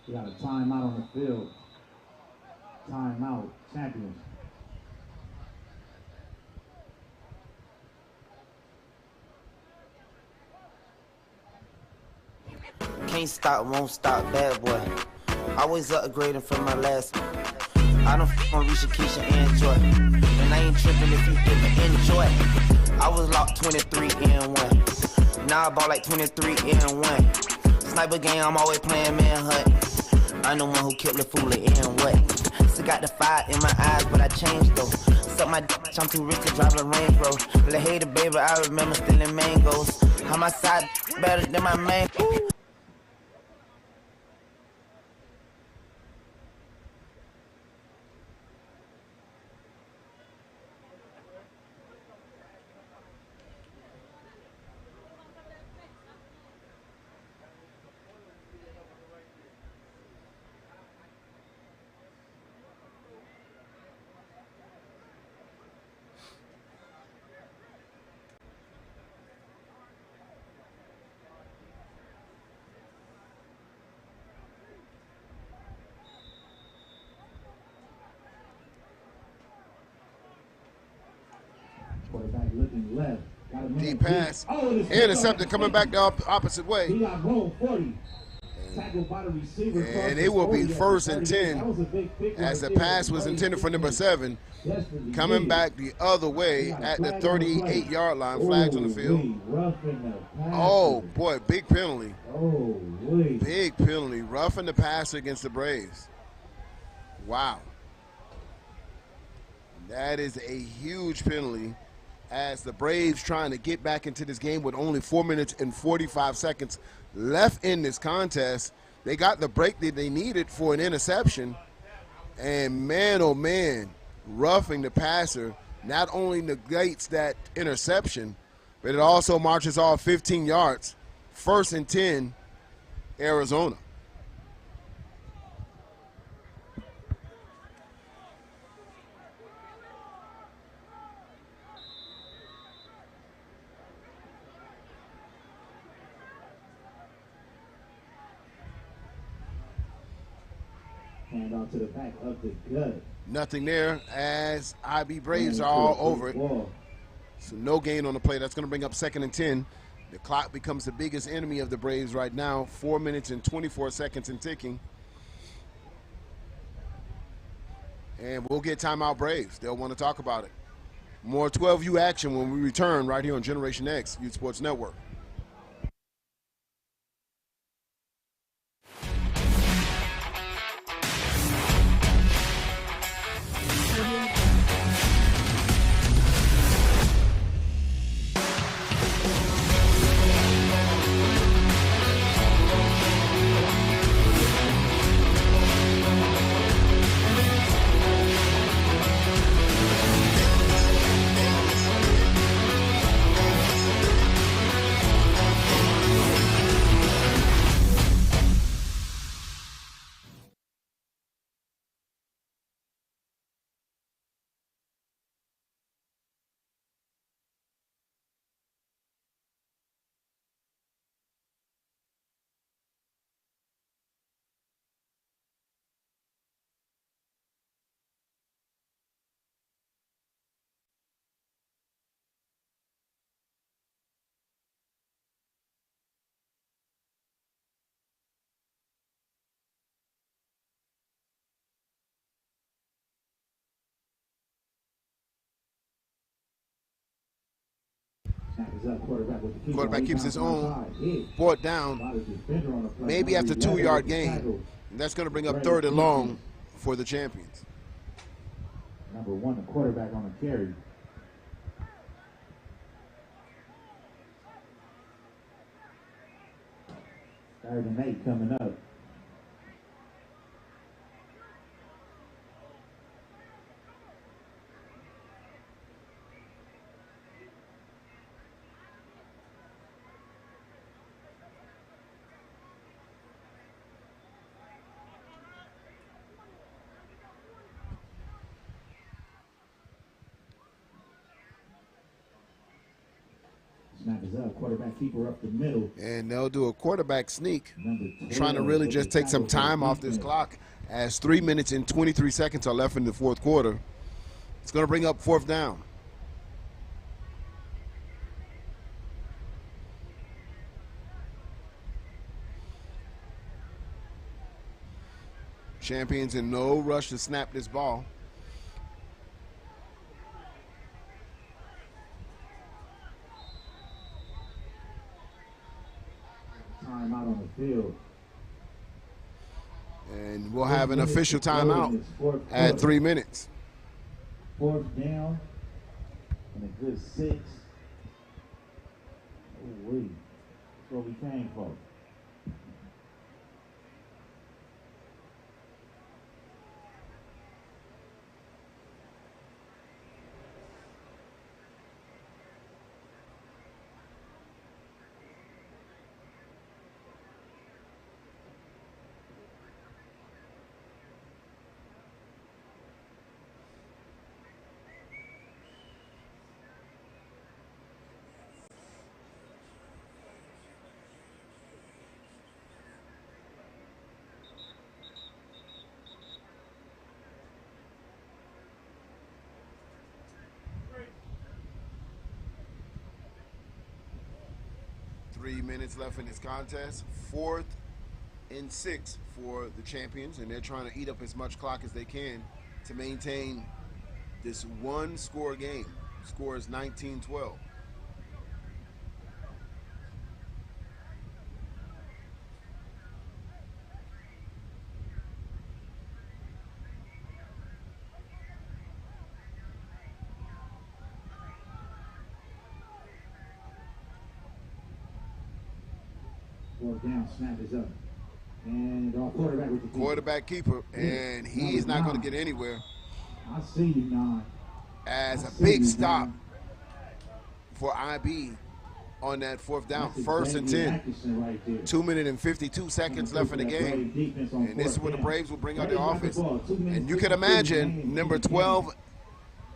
We got a timeout on the field. Timeout, Champions. Can't stop, won't stop, bad boy. Always upgrading from my last. I don't on Risha, Keisha, and Joy. And I ain't tripping if you didn't enjoy. I was locked 23 and 1. Now I bought like 23 and 1. Sniper game, I'm always playing manhunt. I'm the one who killed the fool and what? Still got the fire in my eyes, but I changed though. Suck my dick, I'm too rich to drive a Range Rover. Let hater baby, I remember stealing mangoes. How my side better than my man. Quarterback looking left. Deep pass. Intercepted coming back the opposite way. He got rolled 40. Tackled by the receiver. And it will be first and 10 as the pass was intended for number 7. Coming back the other way at the 38-yard line. Flags on the field. Oh, boy, big penalty. Big penalty. Roughing the passer against the Braves. Wow. That is a huge penalty as the Braves trying to get back into this game with only 4 minutes and 45 seconds left in this contest. They got the break that they needed for an interception. And man, oh man, roughing the passer not only negates that interception, but it also marches off 15 yards. First and 10, Arizona. Hand off to the back of the gut. Nothing there as IB Braves are all over it. So no gain on the play. That's going to bring up 2nd and 10. The clock becomes the biggest enemy of the Braves right now. 4 minutes and 24 seconds and ticking. And we'll get timeout Braves. They'll want to talk about it. More 12U action when we return right here on Generation X, Youth Sports Network. Quarterback keeps his own, brought down, maybe after 2-yard gain. And that's going to bring up 3rd and long for the champions. Number 1, the quarterback on the carry. Third and 8 coming up. Snap is up, quarterback keeper up the middle. And they'll do a quarterback sneak, trying to really just take some time off this clock as 3 minutes and 23 seconds are left in the 4th quarter. It's going to bring up 4th down. Champions in no rush to snap this ball. Time out on the field. And we'll have an official timeout at 3 minutes. 4th down and a good 6. Oh, wait. That's what we came for. Minutes left in this contest. 4th and 6 for the champions, and they're trying to eat up as much clock as they can to maintain this 1-score game. Score is 19-12. Down, snap is up. And quarterback with the keeper. Quarterback keeper, and he's not going to get anywhere. I see you, Don. As a big stop for IB on that 4th down. 1st and 10. Right 2 minutes and 52 seconds left in the game. And this is where the Braves will bring out their offense. And you can imagine number 12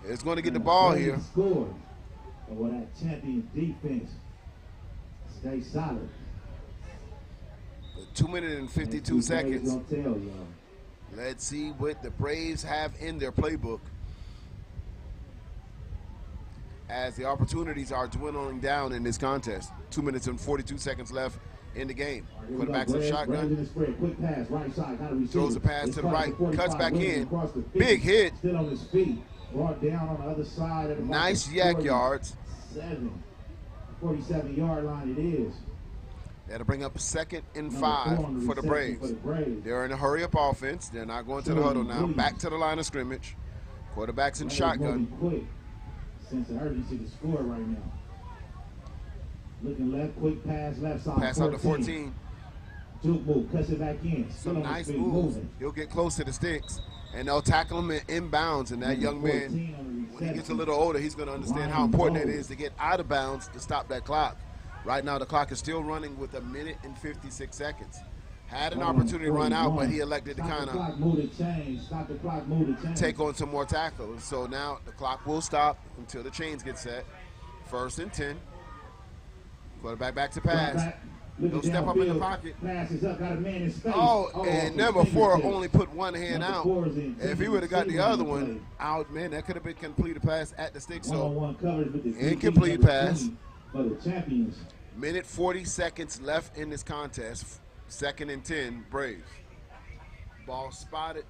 is going to get the ball here. Well, that champion defense stay solid. 2 minutes and 52 seconds. Let's see what the Braves have in their playbook as the opportunities are dwindling down in this contest. 2 minutes and 42 seconds left in the game. Quarterback's in shotgun. Throws a pass to the right, cuts back in. Big hit. Still on his feet. Brought down on the other side. At Nice yak yards. 47-yard line it is. That'll bring up 2nd and 5 for the Braves. They're in a hurry-up offense. They're not going to the huddle now. Back to the line of scrimmage. Quarterback's in shotgun. Quick. Sense of urgency to score right now. Looking left, quick pass, left side. Pass out to 14. Juke move, cuts it back in. Some nice moves. He'll get close to the sticks, and they'll tackle him in inbounds. And that young man, when he gets a little older, he's going to understand how important it is to get out of bounds to stop that clock. Right now, the clock is still running with 1 minute and 56 seconds. Had an opportunity to run out, but he elected to kind of take on some more tackles. So now the clock will stop until the chains get set. 1st and 10. Quarterback back to pass. He'll step up in the pocket. Oh, and number 4 only put one hand out. If he would have got the other one out, man, that could have been completed pass at the stick. So incomplete pass. Minute 40 seconds left in this contest. 2nd and 10, Braves. Ball spotted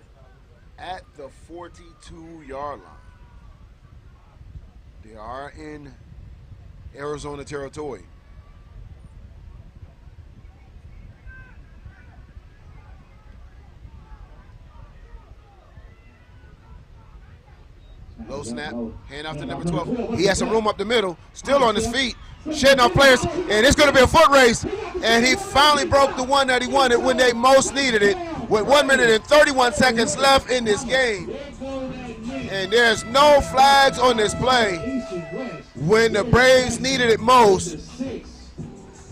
at the 42-yard line. They are in Arizona territory. Low snap, hand off to number 12. He has some room up the middle, still on his feet, shedding off players, and it's going to be a foot race. And he finally broke the one that he wanted when they most needed it, with 1 minute and 31 seconds left in this game. And there's no flags on this play. When the Braves needed it most,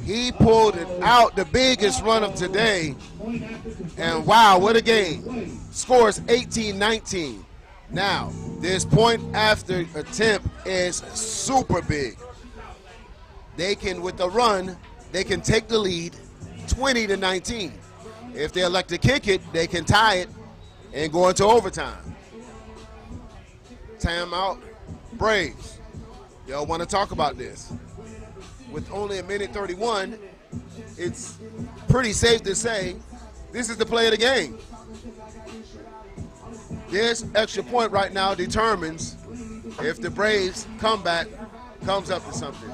he pulled it out, the biggest run of today. And wow, what a game. Scores 18-19. Now, this point after attempt is super big. They can, with the run, they can take the lead 20-19. If they elect to kick it, they can tie it and go into overtime. Timeout, Braves. Y'all want to talk about this. With only 1 minute 31, it's pretty safe to say this is the play of the game. This extra point right now determines if the Braves comeback comes up to something.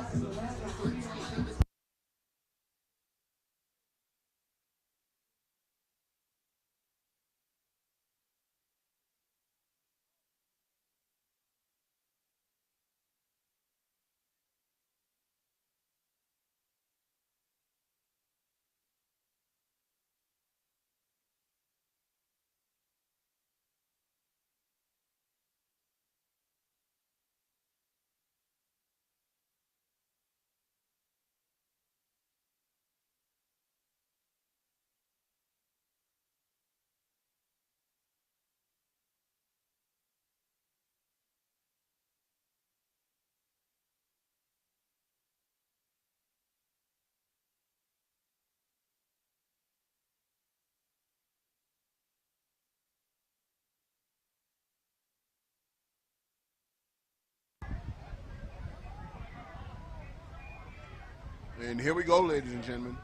And here we go, ladies and gentlemen.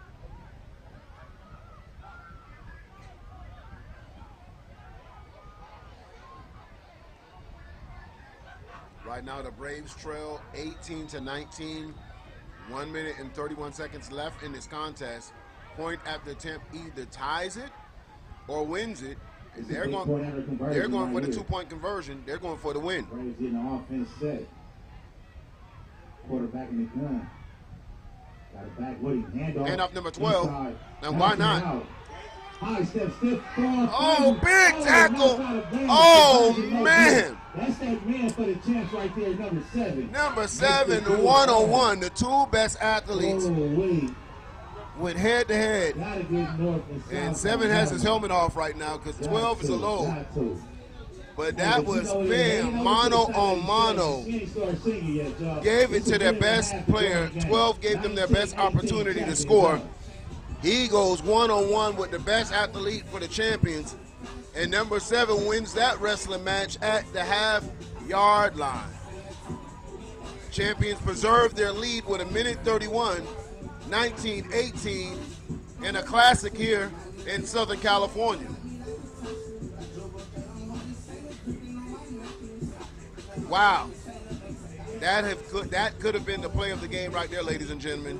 Right now, the Braves trail 18-19. 1 minute and 31 seconds left in this contest. Point after attempt either ties it or wins it. And they're going for the 2-point conversion. They're going for the win. Braves getting the offense set. Quarterback in the gun. Got it back with him. Hand off number 12. Inside. And why not? High step, stiff, oh, big tackle. Oh, man. That's that man for the chance right there, number 7. Number 7, 101, the 2 best athletes went head to head. And 7 has his helmet off right now because 12 is a low. But that was, man, mano on mano. Gave it to their best player. 12 gave them their best opportunity to score. He goes one-on-one with the best athlete for the champions And number 7 wins that wrestling match at the half-yard line. Champions preserved their lead with 1:31, 19-18, in a classic here in Southern California. Wow. That could have been the play of the game right there, ladies and gentlemen.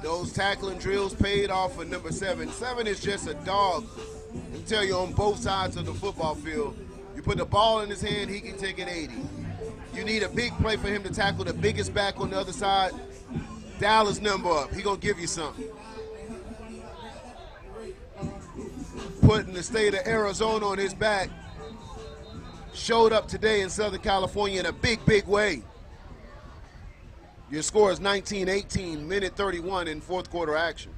Those tackling drills paid off for number 7. 7 is just a dog. I can tell you, on both sides of the football field. You put the ball in his hand, he can take it 80. You need a big play for him to tackle the biggest back on the other side. Dial his number up. He gonna give you something. Putting the state of Arizona on his back. Showed up today in Southern California in a big, big way. Your score is 19-18, minute 31 in fourth quarter action.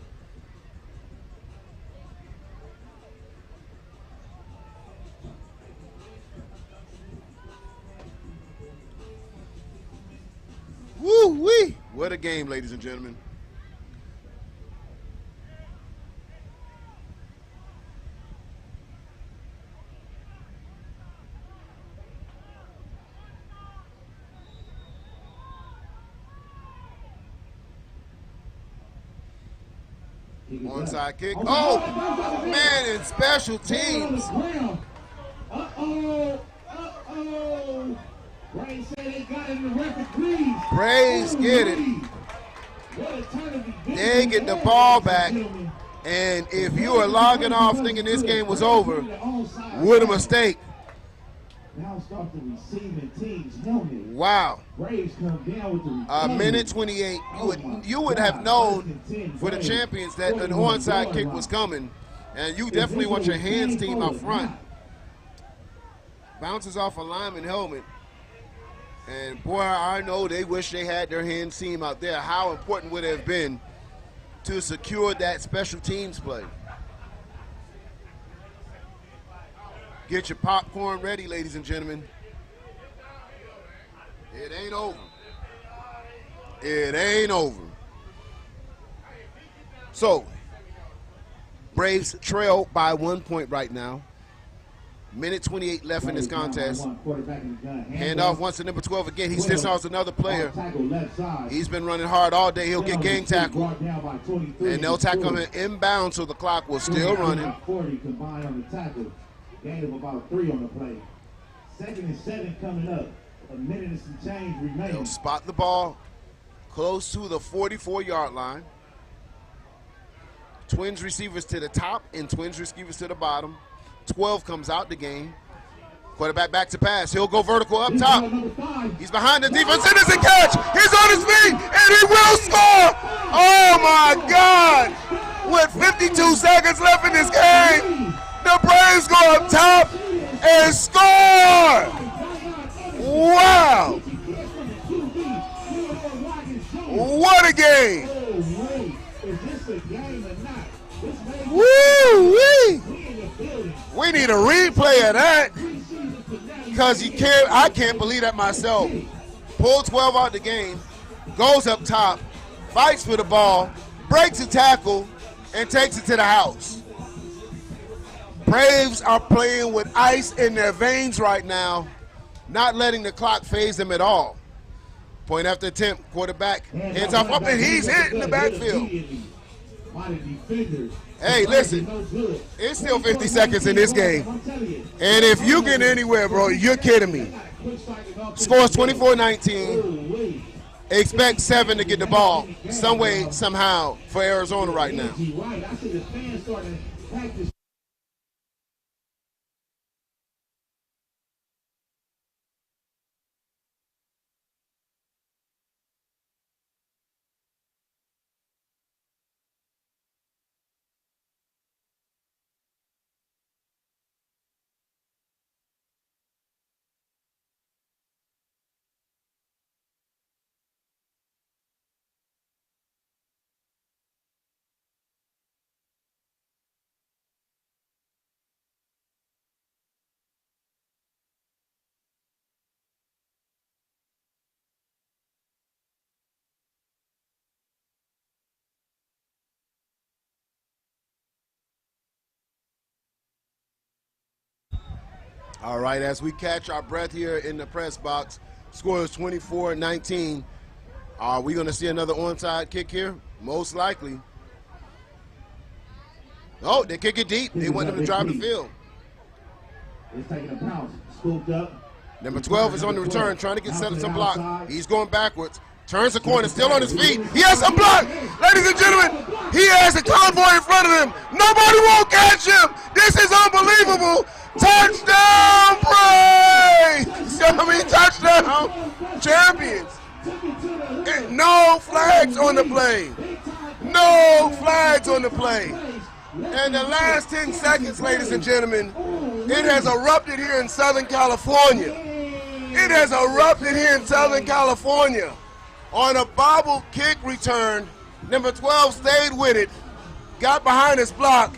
Woo-wee! What a game, ladies and gentlemen. Onside kick. Oh, man, in special teams. Braves get it. They get the ball back. And if you are logging off thinking this game was over, what a mistake. Now start the receiving team's helmet. Wow. Braves come down with the minute 28. You would have known for the champions that an onside kick was coming, and you definitely want your hands team out front. Bounces off a lineman helmet, and boy, I know they wish they had their hands team out there. How important would it have been to secure that special teams play? Get your popcorn ready, ladies and gentlemen. It ain't over. It ain't over. So, Braves trail by 1 point right now. Minute 28 left in this contest. Hand off once to number 12 again. He stiffs off another player. He's been running hard all day. He'll get gang tackled. And they'll tackle him inbound, so the clock will still running. Gain of about 3 on the play. 2nd and 7 coming up. A minute and some change remaining. They'll spot the ball close to the 44-yard line. Twins receivers to the top and Twins receivers to the bottom. 12 comes out the game. Quarterback back to pass. He'll go vertical up top. He's behind the defense. It is a catch. He's on his feet, and he will score. Oh, my God. With 52 seconds left in this game, the Braves go up top and score! Wow! What a game! Woo-wee! We need a replay of that, because I can't believe that myself. Pull 12 out the game, goes up top, fights for the ball, breaks a tackle, and takes it to the house. Braves are playing with ice in their veins right now, not letting the clock phase them at all. Point after attempt, quarterback hands off up, and he's hit in the backfield. Hey, listen, it's still 50 seconds in this game. And if you get anywhere, bro, you're kidding me. Scores 24-19. Expect 7 to get the ball some way, somehow for Arizona right now. All right, as we catch our breath here in the press box, score is 24-19. Are we going to see another onside kick here? Most likely. Oh, they kick it deep. They want them to drive the field. It's taking a bounce. Scooped up. Number 12 is on the return, trying to get set up some block. He's going backwards. Turns the corner, still on his feet. He has a block. Ladies and gentlemen, he has a convoy in front of him. Nobody won't catch him. This is unbelievable. Touchdown, Braves! Touchdown, champions. And no flags on the play. No flags on the play. And the last 10 seconds, ladies and gentlemen, it has erupted here in Southern California. It has erupted here in Southern California. On a bobble kick return, number 12 stayed with it, got behind his block,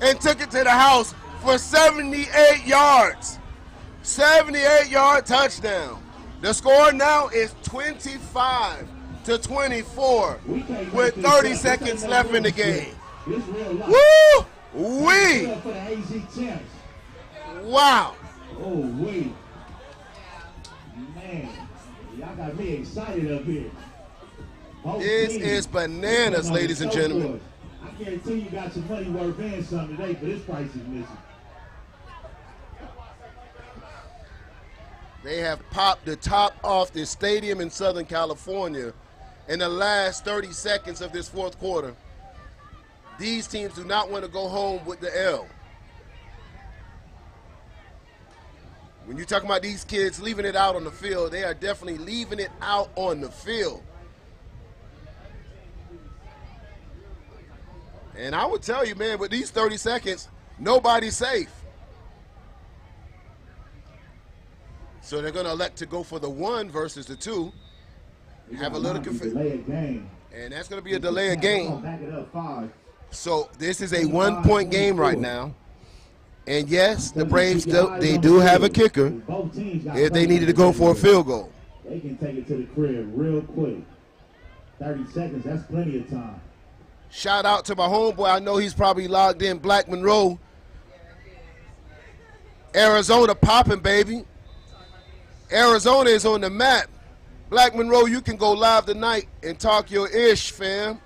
and took it to the house for 78 yards. 78-yard touchdown. The score now is 25-24 with 30 seconds left in the game. Woo! Wee! Wow! Oh, wait. Man, y'all got me excited up here. This is bananas, ladies and gentlemen. I guarantee you got some money worth in something today, but this price is missing. They have popped the top off this stadium in Southern California in the last 30 seconds of this fourth quarter. These teams do not want to go home with the L. When you're talking about these kids leaving it out on the field, they are definitely leaving it out on the field. And I would tell you, man, with these 30 seconds, nobody's safe. So they're going to elect to go for the 1 versus the 2. Have a little confusion. And that's going to be a delay of game. So this is a 1-point game right now. And yes, the Braves, they do have a kicker if they needed to go for a field goal. They can take it to the crib real quick. 30 seconds, that's plenty of time. Shout out to my homeboy. I know he's probably logged in, Black Monroe. Arizona popping, baby. Arizona is on the map. Black Monroe, you can go live tonight and talk your ish, fam.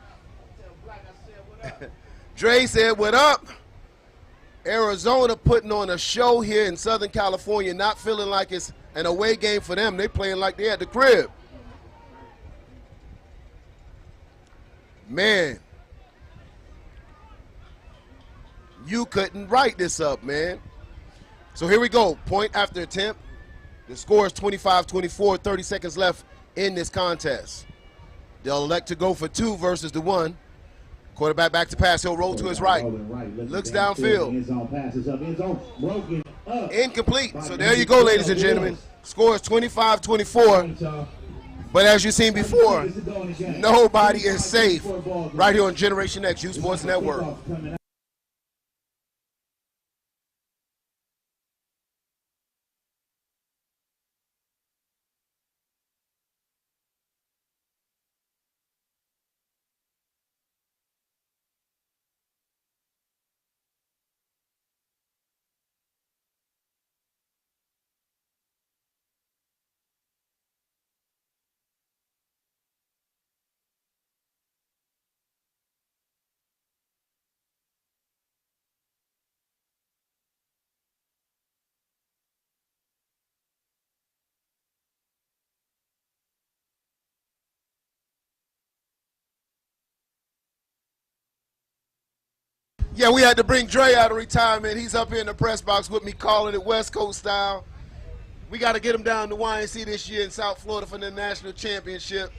Dre said, what up? Arizona putting on a show here in Southern California, not feeling like it's an away game for them. They playing like they at the crib. Man, you couldn't write this up, man. So here we go, point after attempt. The score is 25-24, 30 seconds left in this contest. They'll elect to go for 2 versus the 1. Quarterback back to pass. He'll roll to his right. Looks downfield. Incomplete. So there you go, ladies and gentlemen. Score is 25-24. But as you've seen before, nobody is safe right here on Generation X Youth Sports Network. Yeah, we had to bring Dre out of retirement. He's up here in the press box with me calling it West Coast style. We got to get him down to YNC this year in South Florida for the national championship.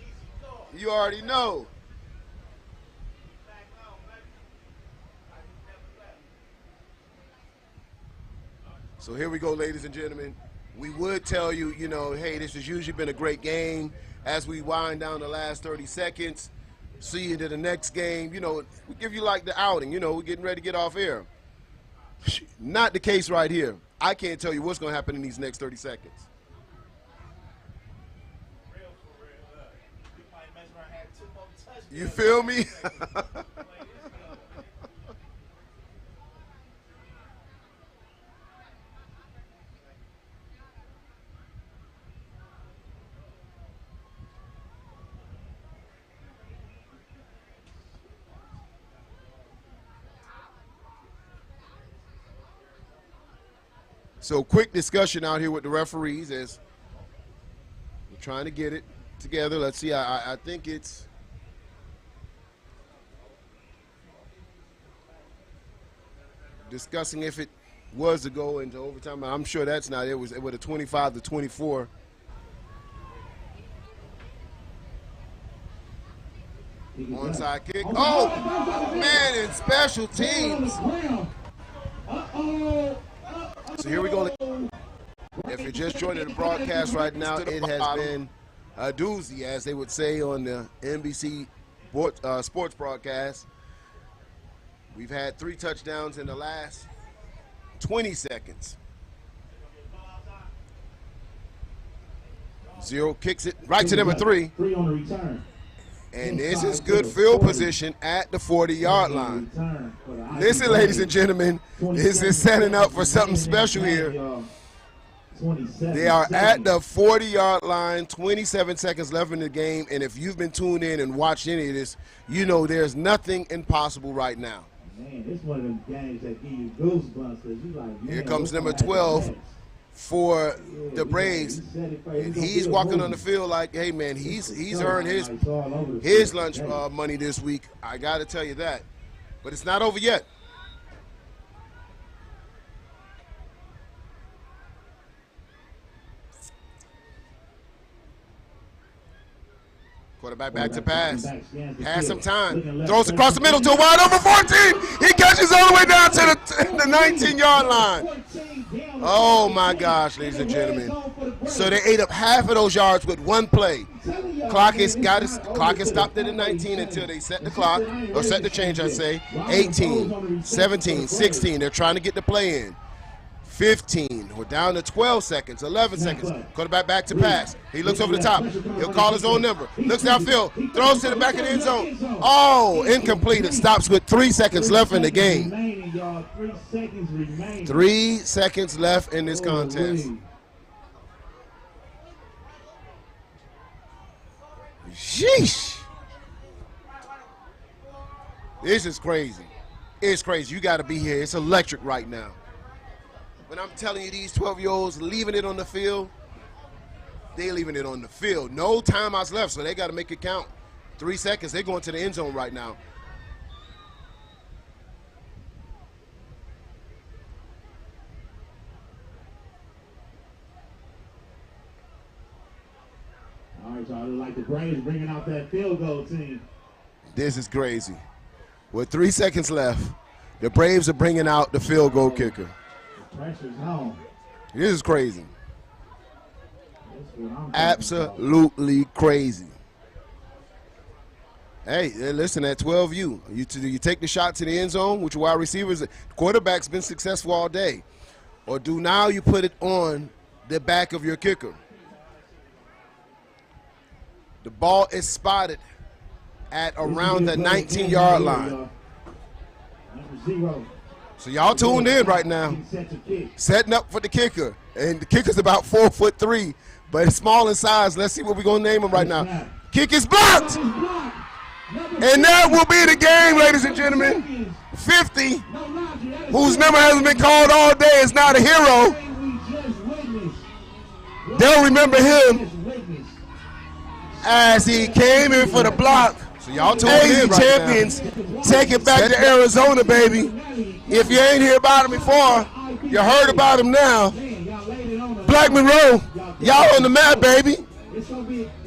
You already know. So here we go, ladies and gentlemen. We would tell you, you know, hey, this has usually been a great game. As we wind down the last 30 seconds, see you to the next game. You know, we give you like the outing. You know, we're getting ready to get off air. Not the case right here. I can't tell you what's going to happen in these next 30 seconds. You feel me? So quick discussion out here with the referees as we're trying to get it together. Let's see. I think it's discussing if it was to go into overtime. I'm sure that's not. It was with a 25-24. Onside kick. Oh, man, in special teams. So here we go. If you're just joining the broadcast right now, it has been a doozy, as they would say on the NBC sports broadcast. We've had 3 touchdowns in the last 20 seconds. 0 kicks it right to number 3. 3 on the return. And this is good field position at the 40-yard line. Listen, ladies and gentlemen, this is setting up for something special here. They are at the 40-yard line, 27 seconds left in the game, and if you've been tuned in and watched any of this, you know there's nothing impossible right now. Man, this is one of them games that give you goosebumps. You like, man, here comes number 12 for the Braves, and he's walking on the field like, hey, man, he's earned his lunch money this week. I got to tell you that. But it's not over yet. Quarterback back to pass. Has some time. Throws across the middle to a wide open 14. He catches all the way down to the 19-yard line. Oh, my gosh, ladies and gentlemen. So they ate up half of those yards with one play. Clock is stopped at the 19 until they set the clock, or set the change, I say. 18, 17, 16. They're trying to get the play in. 15. We're down to 12 seconds, 11 seconds. Quarterback back to pass. He looks over the top. He'll call his own number. Looks downfield. Throws to the back of the end zone. Oh, incomplete. It stops with 3 seconds left in the game. 3 seconds left in this contest. Sheesh. This is crazy. It's crazy. You got to be here. It's electric right now. But I'm telling you, these 12-year-olds leaving it on the field, they're leaving it on the field. No timeouts left, so they got to make it count. 3 seconds. They're going to the end zone right now. All right, y'all. Look like the Braves bringing out that field goal team. This is crazy. With 3 seconds left, the Braves are bringing out the field goal kicker. Pressure's on. This is crazy. Absolutely crazy. Hey, listen, at 12U, you take the shot to the end zone with your wide receivers. The quarterback's been successful all day. Or do now you put it on the back of your kicker. The ball is spotted at around the 19-yard line. Number 0. So y'all tuned in right now, setting up for the kicker. And the kicker's about 4'3", but it's small in size. Let's see what we're going to name him right now. Kick is blocked. And that will be the game, ladies and gentlemen. 50, whose number hasn't been called all day, is not a hero. They'll remember him as he came in for the block. So y'all tuned in right champions, now. Take it back to Arizona, baby. If you ain't heard about him before, you heard about him now. Black Monroe, y'all on the map, baby.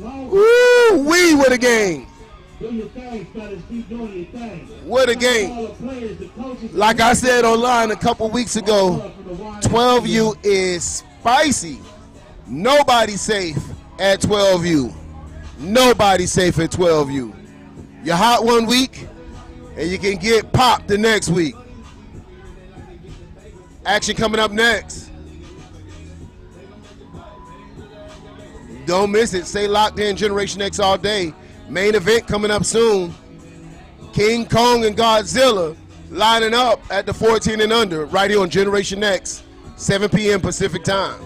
Woo, wee, what a game. What a game. Like I said online a couple weeks ago, 12U is spicy. Nobody's safe at 12U. Nobody's safe at 12U. You're hot one week, and you can get popped the next week. Action coming up next. Don't miss it. Stay locked in. Generation X all day. Main event coming up soon. King Kong and Godzilla lining up at the 14 and under right here on Generation X, 7 p.m. Pacific time.